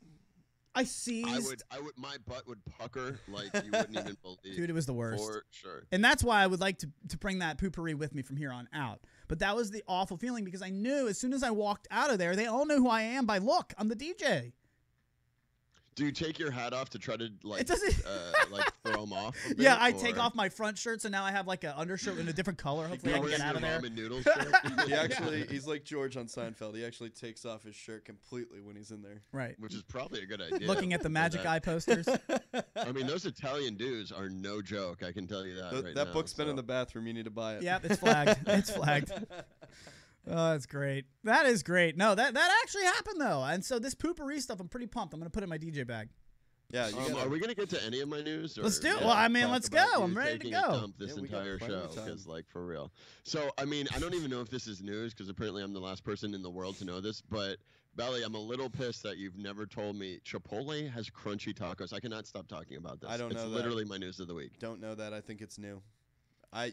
I seized. I would. My butt would pucker like you wouldn't even believe. Dude, it was the worst. For sure. And that's why I would like to bring that PoopPourri with me from here on out. But that was the awful feeling because I knew as soon as I walked out of there, they all knew who I am by look. I'm the DJ. Do you take your hat off to try to like, It doesn't- like throw them off? A bit, Yeah, I or- take off my front shirt, so now I have like an undershirt in a different color. Hopefully I You're can get wearing out of your there. ramen noodles shirt? He's like George on Seinfeld. He actually takes off his shirt completely when he's in there. Right. Which is probably a good idea. Looking at the Magic Eye posters. I mean, those Italian dudes are no joke. I can tell you that right now. That book's been in the bathroom. You need to buy it. Yep, it's flagged. It's flagged. Oh, that's great. That is great. No, that actually happened though. And so this PoopPourri stuff, I'm pretty pumped. I'm gonna put it in my DJ bag. Yeah. Are we gonna get to any of my news? Or Let's do it. yeah, Well, I mean, talk let's about go. you I'm ready to taking go. a dump this we got entire plenty show of time. because, like, for real. So, I mean, I don't even know if this is news because apparently I'm the last person in the world to know this. But Belly, I'm a little pissed that you've never told me Chipotle has crunchy tacos. I cannot stop talking about this. I don't know It's that. literally my news of the week. Don't know that. I think it's new.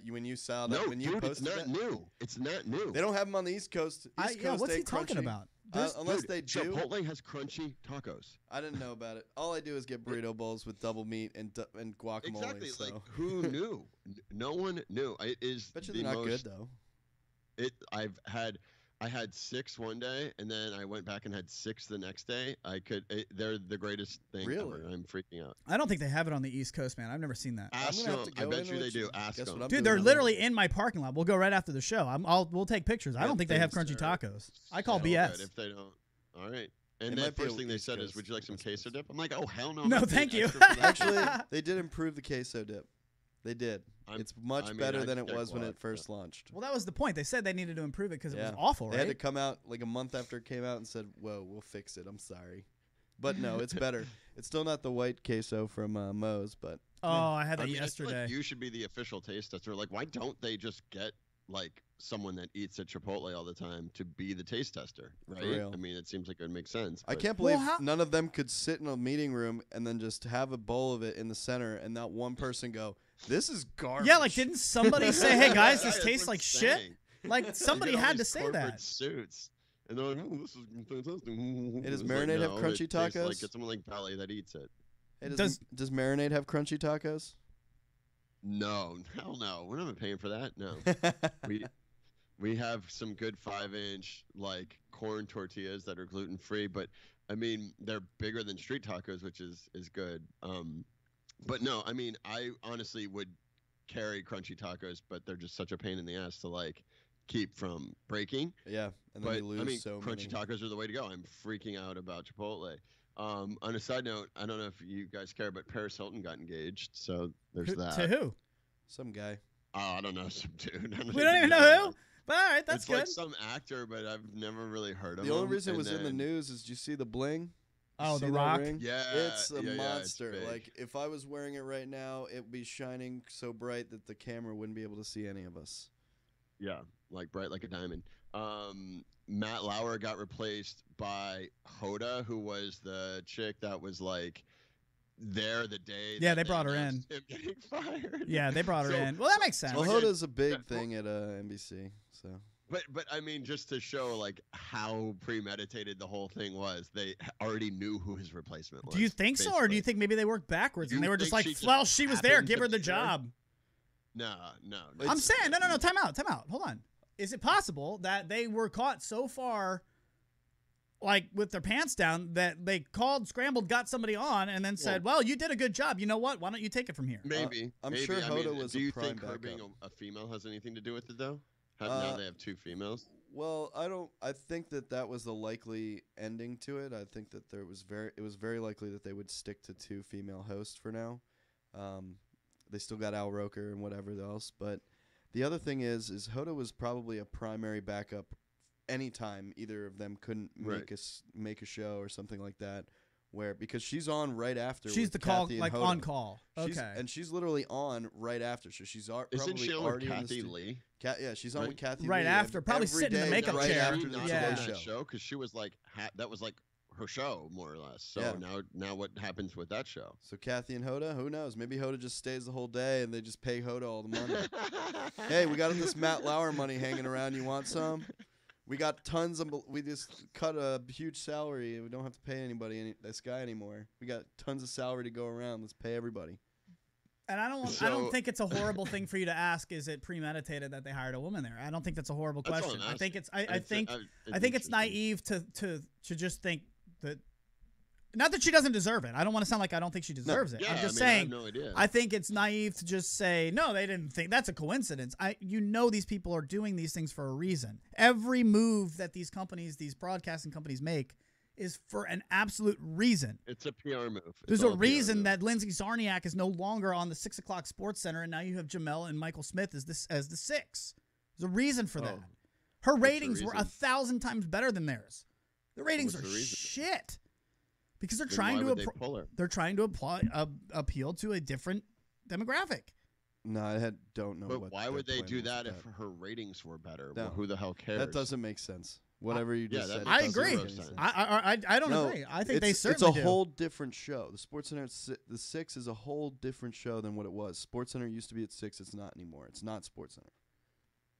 When you saw that, No, when you dude, it's posted not that, new. It's not new. they don't have them on the East Coast. East Coast what's he ain't talking crunchy. about? Unless Dude, they do. Chipotle has crunchy tacos. I didn't know about it. All I do is get burrito bowls with double meat and guacamole. Exactly. So. Like, who knew? No one knew. It is Bet you the they're not most, good though. I had 6 one day, and then I went back and had 6 the next day. They're the greatest thing Really? ever. I'm freaking out. I don't think they have it on the East Coast, man. I've never seen that. Ask gonna have them. to I go bet in you they and do. let Ask guess them. what I'm Dude, doing they're on literally in my parking lot. We'll go right after the show. We'll take pictures. I That don't think they have thing's crunchy are tacos. I call so BS. good if they don't. All right. It And then might be first a thing they East said is, Coast- "Would you like some West queso Coast. dip?" I'm like, "Oh hell no." No, I'm not thank paying you. extra for that Actually, shit." they did improve the queso dip. They did. It's much I mean, better I'd than it check was when what, it first launched. Well, that was the point. They said they needed to improve it because it was Yeah. awful, They right? had to come out like a month after it came out and said, "Whoa, we'll fix it. I'm sorry." But no, it's better. It's still not the white queso from Moe's, but I had that I feel yesterday. like you should be the official taste tester. Like, why don't they just get like someone that eats at Chipotle all the time to be the taste tester, right? real. I mean, it seems like it would make sense. I but- can't believe how- none of them could sit in a meeting room and then just have a bowl of it in the center and not one person go, "This is garbage." Yeah, like didn't somebody say, "Hey guys, this That's tastes what like I'm shit"? saying. Like You somebody get all had to these say corporate that. Suits. And they're like, "Oh, this is fantastic." Hey, does It's Marinade have no, crunchy it tastes tacos? Like it's someone like Belly that eats it. Hey, does Marinade have crunchy tacos? No, hell no. We're not paying for that. No. we have some good 5-inch like corn tortillas that are gluten free, but I mean they're bigger than street tacos, which is good. But no, I mean I honestly would carry crunchy tacos, but they're just such a pain in the ass to like keep from breaking. Yeah, and then But you lose I mean, so crunchy many. tacos are the way to go. I'm freaking out about Chipotle. On a side note, I don't know if you guys care, but Paris Hilton got engaged, so there's that. To who? Some guy. Oh, I don't know, some dude. We don't even know who. But all right, that's It's good. like some actor, but I've never really heard of The him. only reason it and was in the then- news is, did you see the bling? Oh, See The that Rock? ring? Yeah, It's a yeah, it's monster. big. Like if I was wearing it right now, it would be shining so bright that the camera wouldn't be able to see any of us. Yeah, like bright like a diamond. Matt Lauer got replaced by Hoda, who was the chick that was like there the day. Yeah, that they brought her announced in. him getting fired. Yeah, they brought her So- in. Well, that makes sense. Well, Okay. Hoda's a big thing at NBC, so. But I mean, just to show like how premeditated the whole thing was, they already knew who his replacement was. Do you think so, or do you basically. think maybe they worked backwards and You they were just think like, she just well, she was there, happened give to her the be there? job? No. I'm saying, no, time out. Hold on. Is it possible that they were caught so far, like with their pants down, that they called, scrambled, got somebody on, and then said, well, you did a good job. You know what? Why don't you take it from here? Maybe. I'm maybe. sure I mean, Hoda was do a you prime think her being backup. a female has anything to do with it, though? Now they have two females. Well, I think that was the likely ending to it. I think that it was very likely that they would stick to two female hosts for now. They still got Al Roker and whatever else, but the other thing is Hoda was probably a primary backup anytime either of them couldn't make a show or something like that. Because she's on right after. She's with the call, Kathy and like Hoda. on call. Okay. And she's literally on right after. So she's probably Isn't she on with already in the Kathy studio. Lee? Yeah, she's on with Kathy Right Lee after, probably every sitting in the day makeup right chair. after the Yeah. Today Show. Because she was like that was like her show more or less. So Yeah. now what happens with that show? So Kathy and Hoda, who knows? Maybe Hoda just stays the whole day and they just pay Hoda all the money. Hey, we got this Matt Lauer money hanging around. You want some? We got tons of. We just cut a huge salary. We don't have to pay anybody this guy anymore. We got tons of salary to go around. Let's pay everybody. And I don't think it's a horrible thing for you to ask. Is it premeditated that they hired a woman there? I don't think that's a horrible That's all question. I'm I think it's asking. I think it's naive to just think that. Not that she doesn't deserve it. I don't want to sound like I don't think she deserves it. Yeah, I'm just I saying. have no idea. I think it's naive to just say no. They didn't think that's a coincidence. These people are doing these things for a reason. Every move that these companies, these broadcasting companies make, is for an absolute reason. It's a PR move. There's a reason that Lindsay Zarniak is no longer on the 6 o'clock Sports Center, and now you have Jamel and Michael Smith as the 6. There's a reason for that. Her ratings were 1,000 times better than theirs. The ratings are shit because they're trying to appeal to a different demographic. No, I don't know. But why would they do that if her ratings were better? No. Well, who the hell cares? That doesn't make sense. Whatever you just said. I agree. I don't agree. I think they certainly It's a do. whole different show. The Sports Center, the 6 is a whole different show than what it was. Sports Center used to be at 6. It's not anymore. It's not Sports Center.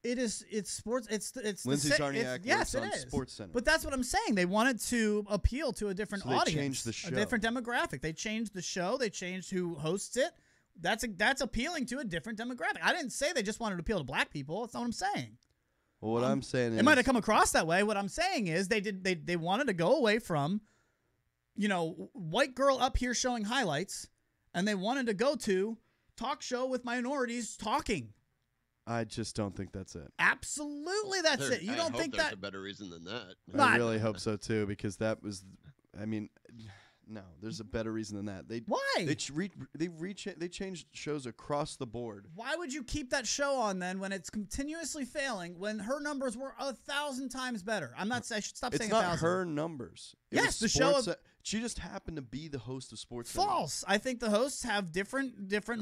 It is. It's sports. It's Lindsay Zarniak yes, works it on is. Sports Center. But that's what I'm saying. They wanted to appeal to a different So they audience, changed the show. a different demographic. They changed the show. They changed who hosts it. That's appealing to a different demographic. I didn't say they just wanted to appeal to black people. That's not what I'm saying. Well, what I'm saying is, it might have come across that way. What I'm saying is they wanted to go away from, white girl up here showing highlights, and they wanted to go to talk show with minorities talking. I just don't think that's it. Absolutely, that's it. You don't think there's that? a better reason than that. I really hope so too, because that was, no, there's a better reason than that. Why? They changed shows across the board. Why would you keep that show on then when it's continuously failing? When her numbers were 1,000 times better? I should stop saying 1,000. It's not her numbers. Yes, the show. She just happened to be the host of Sports False. I think the hosts have different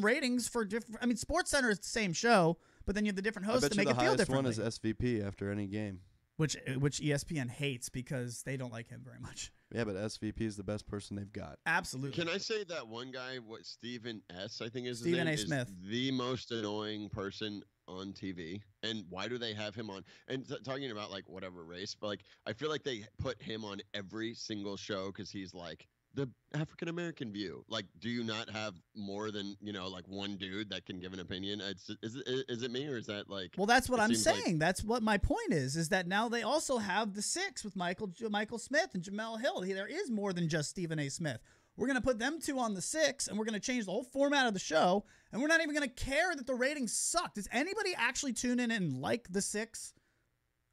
ratings for different. I mean, SportsCenter is the same show, but then you have the different hosts to make it feel differently. The highest one is SVP after any game. Which ESPN hates because they don't like him very much. Yeah, but SVP is the best person they've got. Absolutely. Can I say that one guy, Stephen S., I think is his Stephen name, A. Smith, is the most annoying person on TV? And why do they have him on? And talking about, like, whatever race, but, like, I feel like they put him on every single show because he's, like, the African-American view. Like, do you not have more than, like one dude that can give an opinion? Is it me, or is that, like... Well, that's what I'm saying. That's what my point is that now they also have the 6 with Michael Smith and Jamel Hill. There is more than just Stephen A. Smith. We're going to put them 2 on the 6, and we're going to change the whole format of the show, and we're not even going to care that the ratings suck. Does anybody actually tune in and like the 6?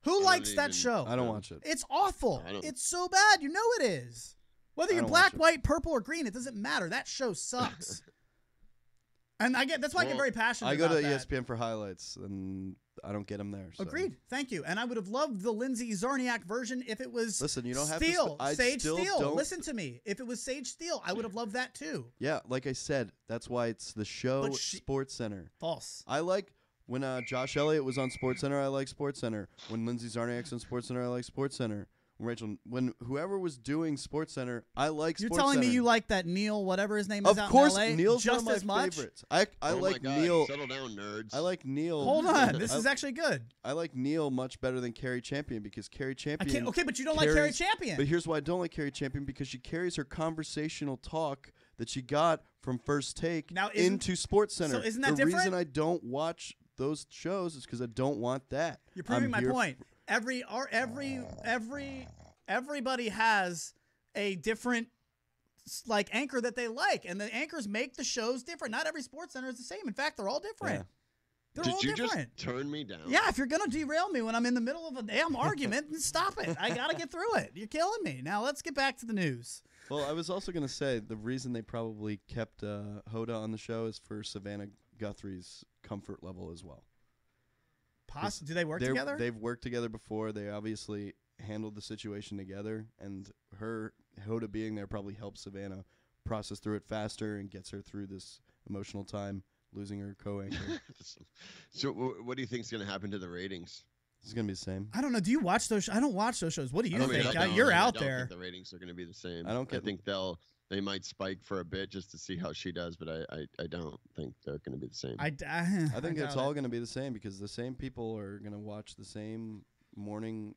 Who likes that show? I don't watch it. It's awful. It's so bad. You know it is. Whether you're black, white, purple, or green, it doesn't matter. That show sucks. And that's why I get very passionate about that. I go to ESPN for highlights, and I don't get them there. So. Agreed. Thank you. And I would have loved the Lindsay Zarniak version if it was Listen, you don't Steele. have to Sage Steele. Listen to me. If it was Sage Steele, I would have loved that too. Yeah, like I said, that's why it's the show SportsCenter. False. I like when Josh Elliott was on SportsCenter, I like SportsCenter. When Lindsay Zarniak's on SportsCenter, I like SportsCenter. When whoever was doing SportsCenter, I like SportsCenter. You're telling me you like that Neil, whatever his name is, of out course, in LA, Neil's just one as of my much? favorites. I like my God, Neil. settle down, nerds. I like Neil. Hold on, this is actually good. I like Neil much better than Carrie Champion because Carrie Champion. Okay, but you don't like Carrie Champion. But here's why I don't like Carrie Champion, because she carries her conversational talk that she got from First Take into SportsCenter. So isn't that the different? reason I don't watch those shows is because I don't want that. You're proving my point. Everybody has a different anchor that they like, and the anchors make the shows different. Not every SportsCenter is the same. In fact, they're all different. Yeah. They're all different. Did you just turn me down? Yeah, if you're going to derail me when I'm in the middle of a damn argument, then stop it. I got to get through it. You're killing me. Now let's get back to the news. Well, I was also going to say the reason they probably kept Hoda on the show is for Savannah Guthrie's comfort level as well. Do they work together? They've worked together before. They obviously handled the situation together, and Hoda being there probably helps Savannah process through it faster and gets her through this emotional time, losing her co-anchor. So what do you think is going to happen to the ratings? It's going to be the same. I don't know. Do you watch those? I don't watch those shows. What do you think? You're out there. I there. think the ratings are going to be the same. I think they might spike for a bit just to see how she does, but I don't think they're going to be the same. I think it's all going to be the same because the same people are going to watch the same morning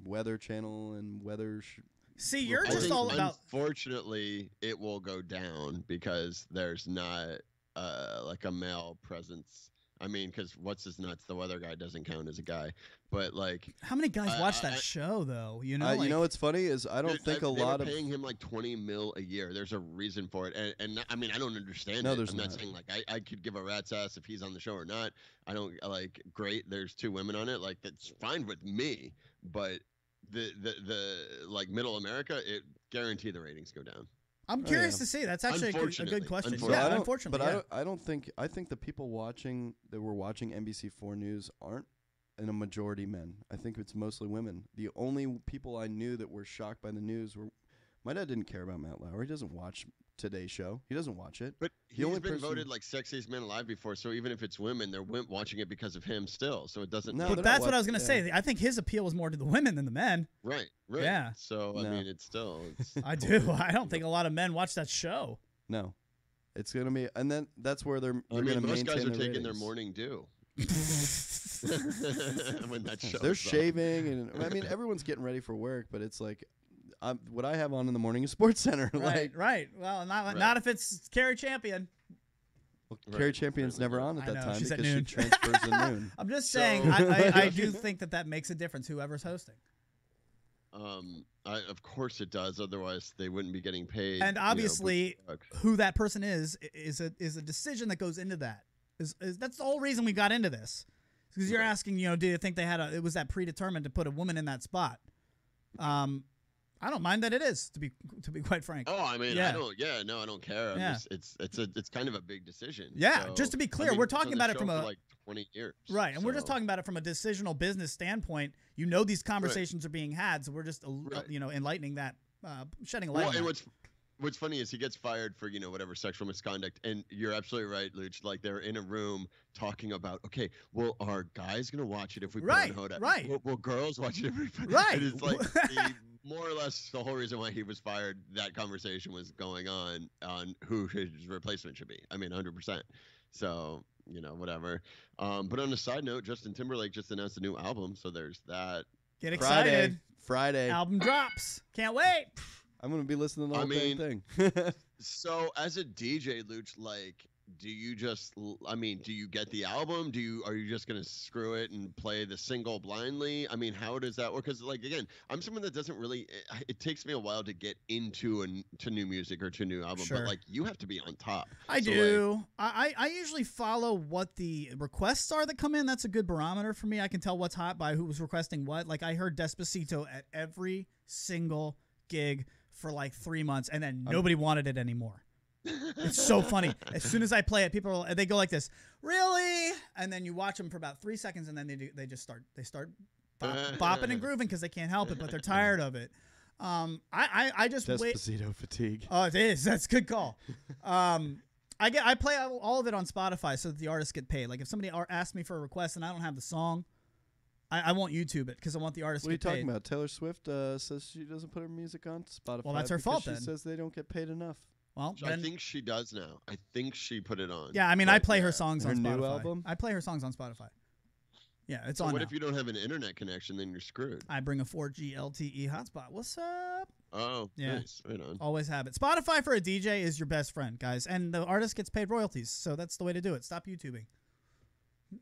weather channel and weather. See, you're just all about. Unfortunately, it will go down because there's not like a male presence. I mean, because what's his nuts? The weather guy doesn't count as a guy, but like, how many guys watch that show though? You know, you know what's funny is I don't think a lot of paying him like $20 million a year. There's a reason for it, and I mean, I don't understand. No, it. there's I'm not saying like I could give a rat's ass if he's on the show or not. I don't like. Great, there's 2 women on it. Like that's fine with me, but the like middle America, it guarantee the ratings go down. I'm curious to see. That's actually a good question. Yeah, unfortunately. But I don't think the people that were watching NBC4 News aren't in a majority men. I think it's mostly women. The only people I knew that were shocked by the news were my dad didn't care about Matt Lauer. He doesn't watch Today's Show. He doesn't watch it. But he's been voted like sexiest man alive before, so even if it's women, they're watching it because of him still. So it doesn't. No, but that's what I was going to say. I think his appeal was more to the women than the men. Right. Yeah. So I mean, it's still. I do. I don't think a lot of men watch that show. No, it's going to be, and then that's where they're going to maintain most guys are taking ratings. their morning dew. When that show. They're shaving, and I mean everyone's getting ready for work, but it's like. What I have on in the morning is SportsCenter. Right. Well, not if it's Carrie Champion. Well, Carrie Champion's never on at that time she's because at noon. she transfers at noon. I'm just saying, I do think that makes a difference, whoever's hosting. Of course it does. Otherwise, they wouldn't be getting paid. And obviously, who that person is a decision that goes into that. That's the whole reason we got into this. Because you're asking, do you think it was that predetermined to put a woman in that spot? I don't mind that it is, to be quite frank. Oh, I mean, I don't care. It's kind of a big decision. Yeah, so, just to be clear, we're talking about it from like 20 years. Right, and we're just talking about it from a decisional business standpoint. These conversations are being had, so we're just enlightening that shedding a light. Well, on and that. what's funny is he gets fired for whatever sexual misconduct, and you're absolutely right, Luch. Like they're in a room talking about, okay, well, are guys gonna watch it if we put on Hoda? Right. Will girls watch it if we put? Right. And it's like more or less the whole reason why he was fired. That conversation was going on who his replacement should be. I mean, 100%. So whatever. But on a side note, Justin Timberlake just announced a new album, so there's that. Get excited! Friday. Album drops. Can't wait. I'm gonna be listening to the whole thing. So as a DJ, Luch, like, do you get the album? Are you just gonna screw it and play the single blindly? I mean, how does that work? Because like again, I'm someone that doesn't really. It takes me a while to get into to new music or to new album. Sure. But like, you have to be on top. I do. I usually follow what the requests are that come in. That's a good barometer for me. I can tell what's hot by who was requesting what. Like I heard Despacito at every single gig for like 3 months, and then nobody wanted it anymore. It's so funny. As soon as I play it, they go like this, really? And then you watch them for about 3 seconds, and then they start bopping and grooving because they can't help it, but they're tired of it. I just wait. Despacito fatigue. Oh, it is. That's a good call. I play all of it on Spotify so that the artists get paid. Like if somebody asks me for a request and I don't have the song, I won't YouTube it because I want the artist to get paid. What are you talking about? Taylor Swift says she doesn't put her music on Spotify. Well, that's her fault then. She says they don't get paid enough. Well, I think she does now. I think she put it on. Yeah, I mean, I play her songs on Spotify. Her new album? I play her songs on Spotify. Yeah, it's so on. What now. if you don't have an internet connection? Then you're screwed. I bring a 4G LTE hotspot. What's up? Oh, yeah. Nice. Right on. Always have it. Spotify for a DJ is your best friend, guys, and the artist gets paid royalties. So that's the way to do it. Stop YouTubing.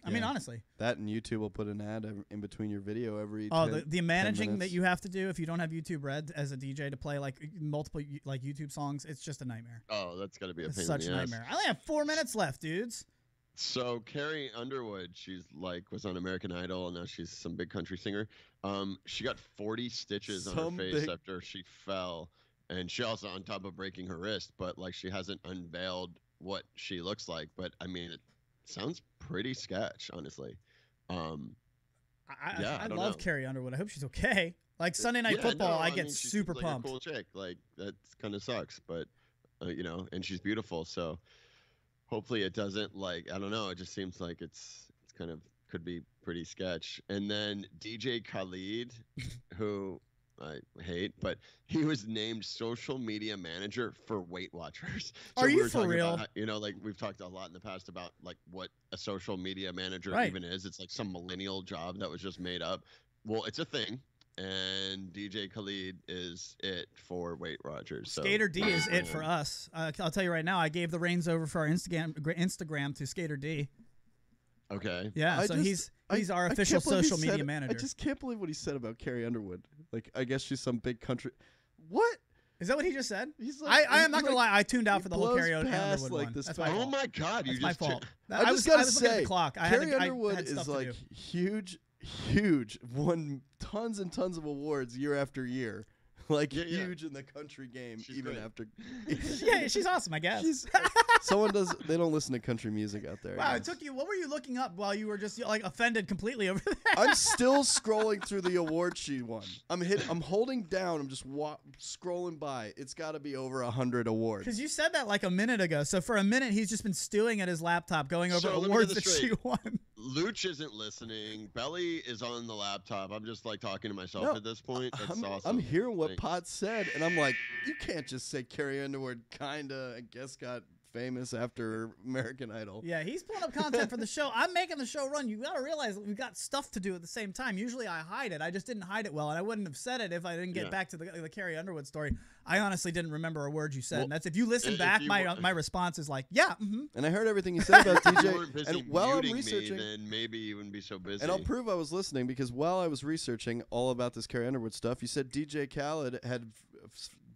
I mean, honestly. That and YouTube will put an ad in between your video every. The managing that you have to do if you don't have YouTube Red as a DJ to play like multiple like YouTube songs, it's just a nightmare. Oh, that's got to be a pain It's such in a the nightmare. I only have 4 minutes left, dudes. So Carrie Underwood, she's was on American Idol, and now she's some big country singer. She got 40 stitches on her face after she fell, and she also on top of breaking her wrist. But like she hasn't unveiled what she looks like. But I mean, it sounds pretty sketch, honestly. I love Carrie Underwood. I hope she's okay. Like Sunday Night Football, I get super pumped. A cool chick, like that kind of sucks, but and she's beautiful, so. Hopefully it doesn't I don't know. It just seems like it's kind of could be pretty sketch. And then DJ Khalid, who I hate, but he was named social media manager for Weight Watchers. So Are you for real? About, we've talked a lot in the past about what a social media manager even is. It's like some millennial job that was just made up. Well, it's a thing. And DJ Khalid is it for Weight Watchers. So, Skater D is it for us. I'll tell you right now, I gave the reins over for our Instagram to Skater D. Okay. Yeah, he's our official social media manager. I just can't believe what he said about Carrie Underwood. Like, I guess she's some big country. What? Is that what he just said? He's like, I am not gonna lie. I tuned out for the whole Carrie Underwood like one. This That's my fault. Oh my God! That's my fault. I was looking at the clock. Carrie Underwood is like huge, won tons and tons of awards year after year. Huge in the country game, she's even great. after. Yeah, she's awesome, I guess. They don't listen to country music out there. Wow, it took you. What were you looking up while you were just offended completely over there? I'm still scrolling through the awards she won. I'm holding down. I'm just scrolling by. It's got to be over 100 awards. Because you said that like a minute ago. So for a minute, he's just been stewing at his laptop, going over awards that she won. Luch isn't listening. Belly is on the laptop. I'm just talking to myself at this point. That's awesome. I'm hearing what Pot said, and I'm like, you can't just say Carrie Underwood kinda, I guess, got famous after American Idol. Yeah, he's pulling up content for the show. I'm making the show run. You got to realize we've got stuff to do at the same time. Usually I hide it. I just didn't hide it well, and I wouldn't have said it if I didn't get back to the Carrie Underwood story. I honestly didn't remember a word you said. Well, and that's if you listen back, my response is like, yeah. Mm-hmm. And I heard everything you said about DJ. And while I'm researching, then maybe you wouldn't be so busy. And I'll prove I was listening because while I was researching all about this Carrie Underwood stuff, you said DJ Khaled had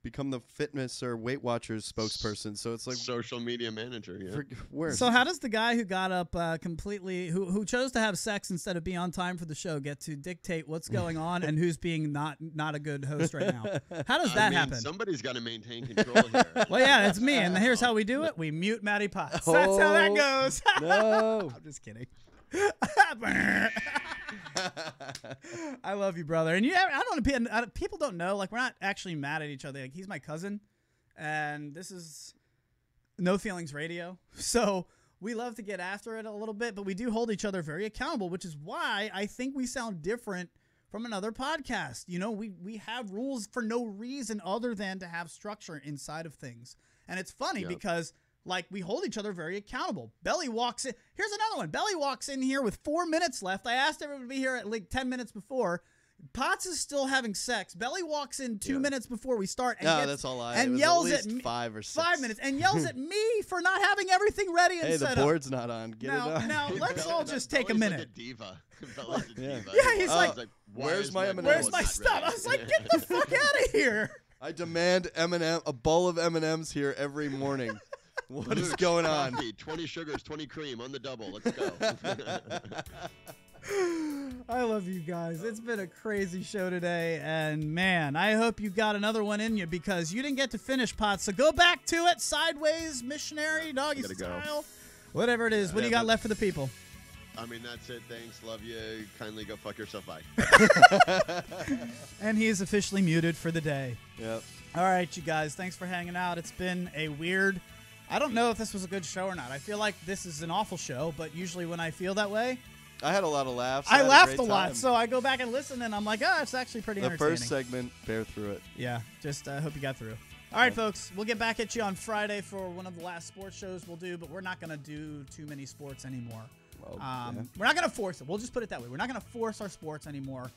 become the fitness or Weight Watchers spokesperson. So it's like social media manager. Yeah. Where? So how does the guy who got up completely, who chose to have sex instead of be on time for the show, get to dictate what's going on and who's being not a good host right now? How does that happen? Somebody's got to maintain control here. Well, yeah, that's me. And here's how we do it: we mute Matty Potts. That's how that goes. No, I'm just kidding. I love you, brother. And I don't. People don't know. Like, we're not actually mad at each other. Like, he's my cousin, and this is No Feelings Radio. So we love to get after it a little bit, but we do hold each other very accountable, which is why I think we sound different from another podcast. You know, we have rules for no reason other than to have structure inside of things. And it's funny because, like, we hold each other very accountable. Belly walks in. Here's another one. Belly walks in here with 4 minutes left. I asked everyone to be here at like 10 minutes before. Potts is still having sex. Belly walks in 2 minutes before we start and, that's all and yells at me 5 or 6. 5 minutes and yells at me for not having everything ready and set up. Hey, the board's not on. Get it on. Now let's all just take a minute. Like a diva. Bella's a diva. Yeah, he's like, where's my M&Ms? Where's my stuff? I was like, get the fuck out of here. I demand a bowl of M&Ms here every morning. What is going on? 20 sugars, 20 cream on the double. Let's go. I love you guys. It's been a crazy show today, and man, I hope you got another one in you because you didn't get to finish, Potts. So go back to it, sideways, missionary, doggy style, whatever it is. What do you got left for the people? I mean, that's it. Thanks. Love you. Kindly go fuck yourself. Bye. And he is officially muted for the day. Yep. All right, you guys. Thanks for hanging out. It's been a weird. I don't know if this was a good show or not. I feel like this is an awful show, but usually when I feel that way, I had a lot of laughs. I laughed a lot, so I go back and listen, and I'm like, it's actually pretty entertaining. The first segment, bear through it. Yeah, just hope you got through. All right, folks, we'll get back at you on Friday for one of the last sports shows we'll do, but we're not going to do too many sports anymore. Well, We're not going to force it. We'll just put it that way. We're not going to force our sports anymore.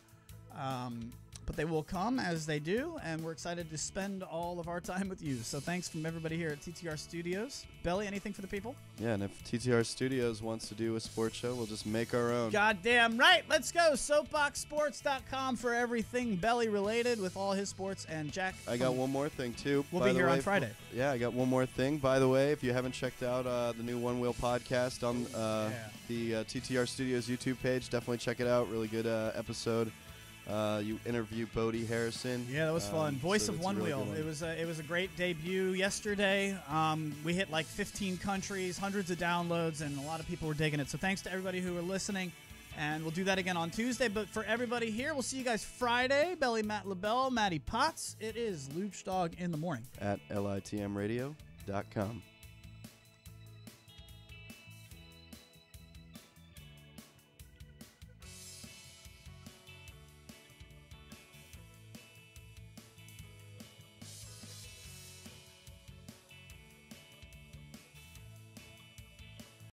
But they will come as they do, and we're excited to spend all of our time with you. So thanks from everybody here at TTR Studios. Belly, anything for the people? Yeah, and if TTR Studios wants to do a sports show, we'll just make our own. Goddamn right. Let's go. SoapboxSports.com for everything Belly related with all his sports. And Jack, I got one more thing, too. We'll be here on Friday. Yeah, I got one more thing. By the way, if you haven't checked out the new One Wheel podcast on the TTR Studios YouTube page, definitely check it out. Really good episode. You interviewed Bodie Harrison. Yeah, that was fun. Voice of One Wheel. It was a great debut yesterday. We hit like 15 countries, hundreds of downloads, and a lot of people were digging it. So thanks to everybody who were listening, and we'll do that again on Tuesday. But for everybody here, we'll see you guys Friday. Belly, Matt LaBelle, Matty Potts. It is LUCDOGG in the morning at litmradio.com.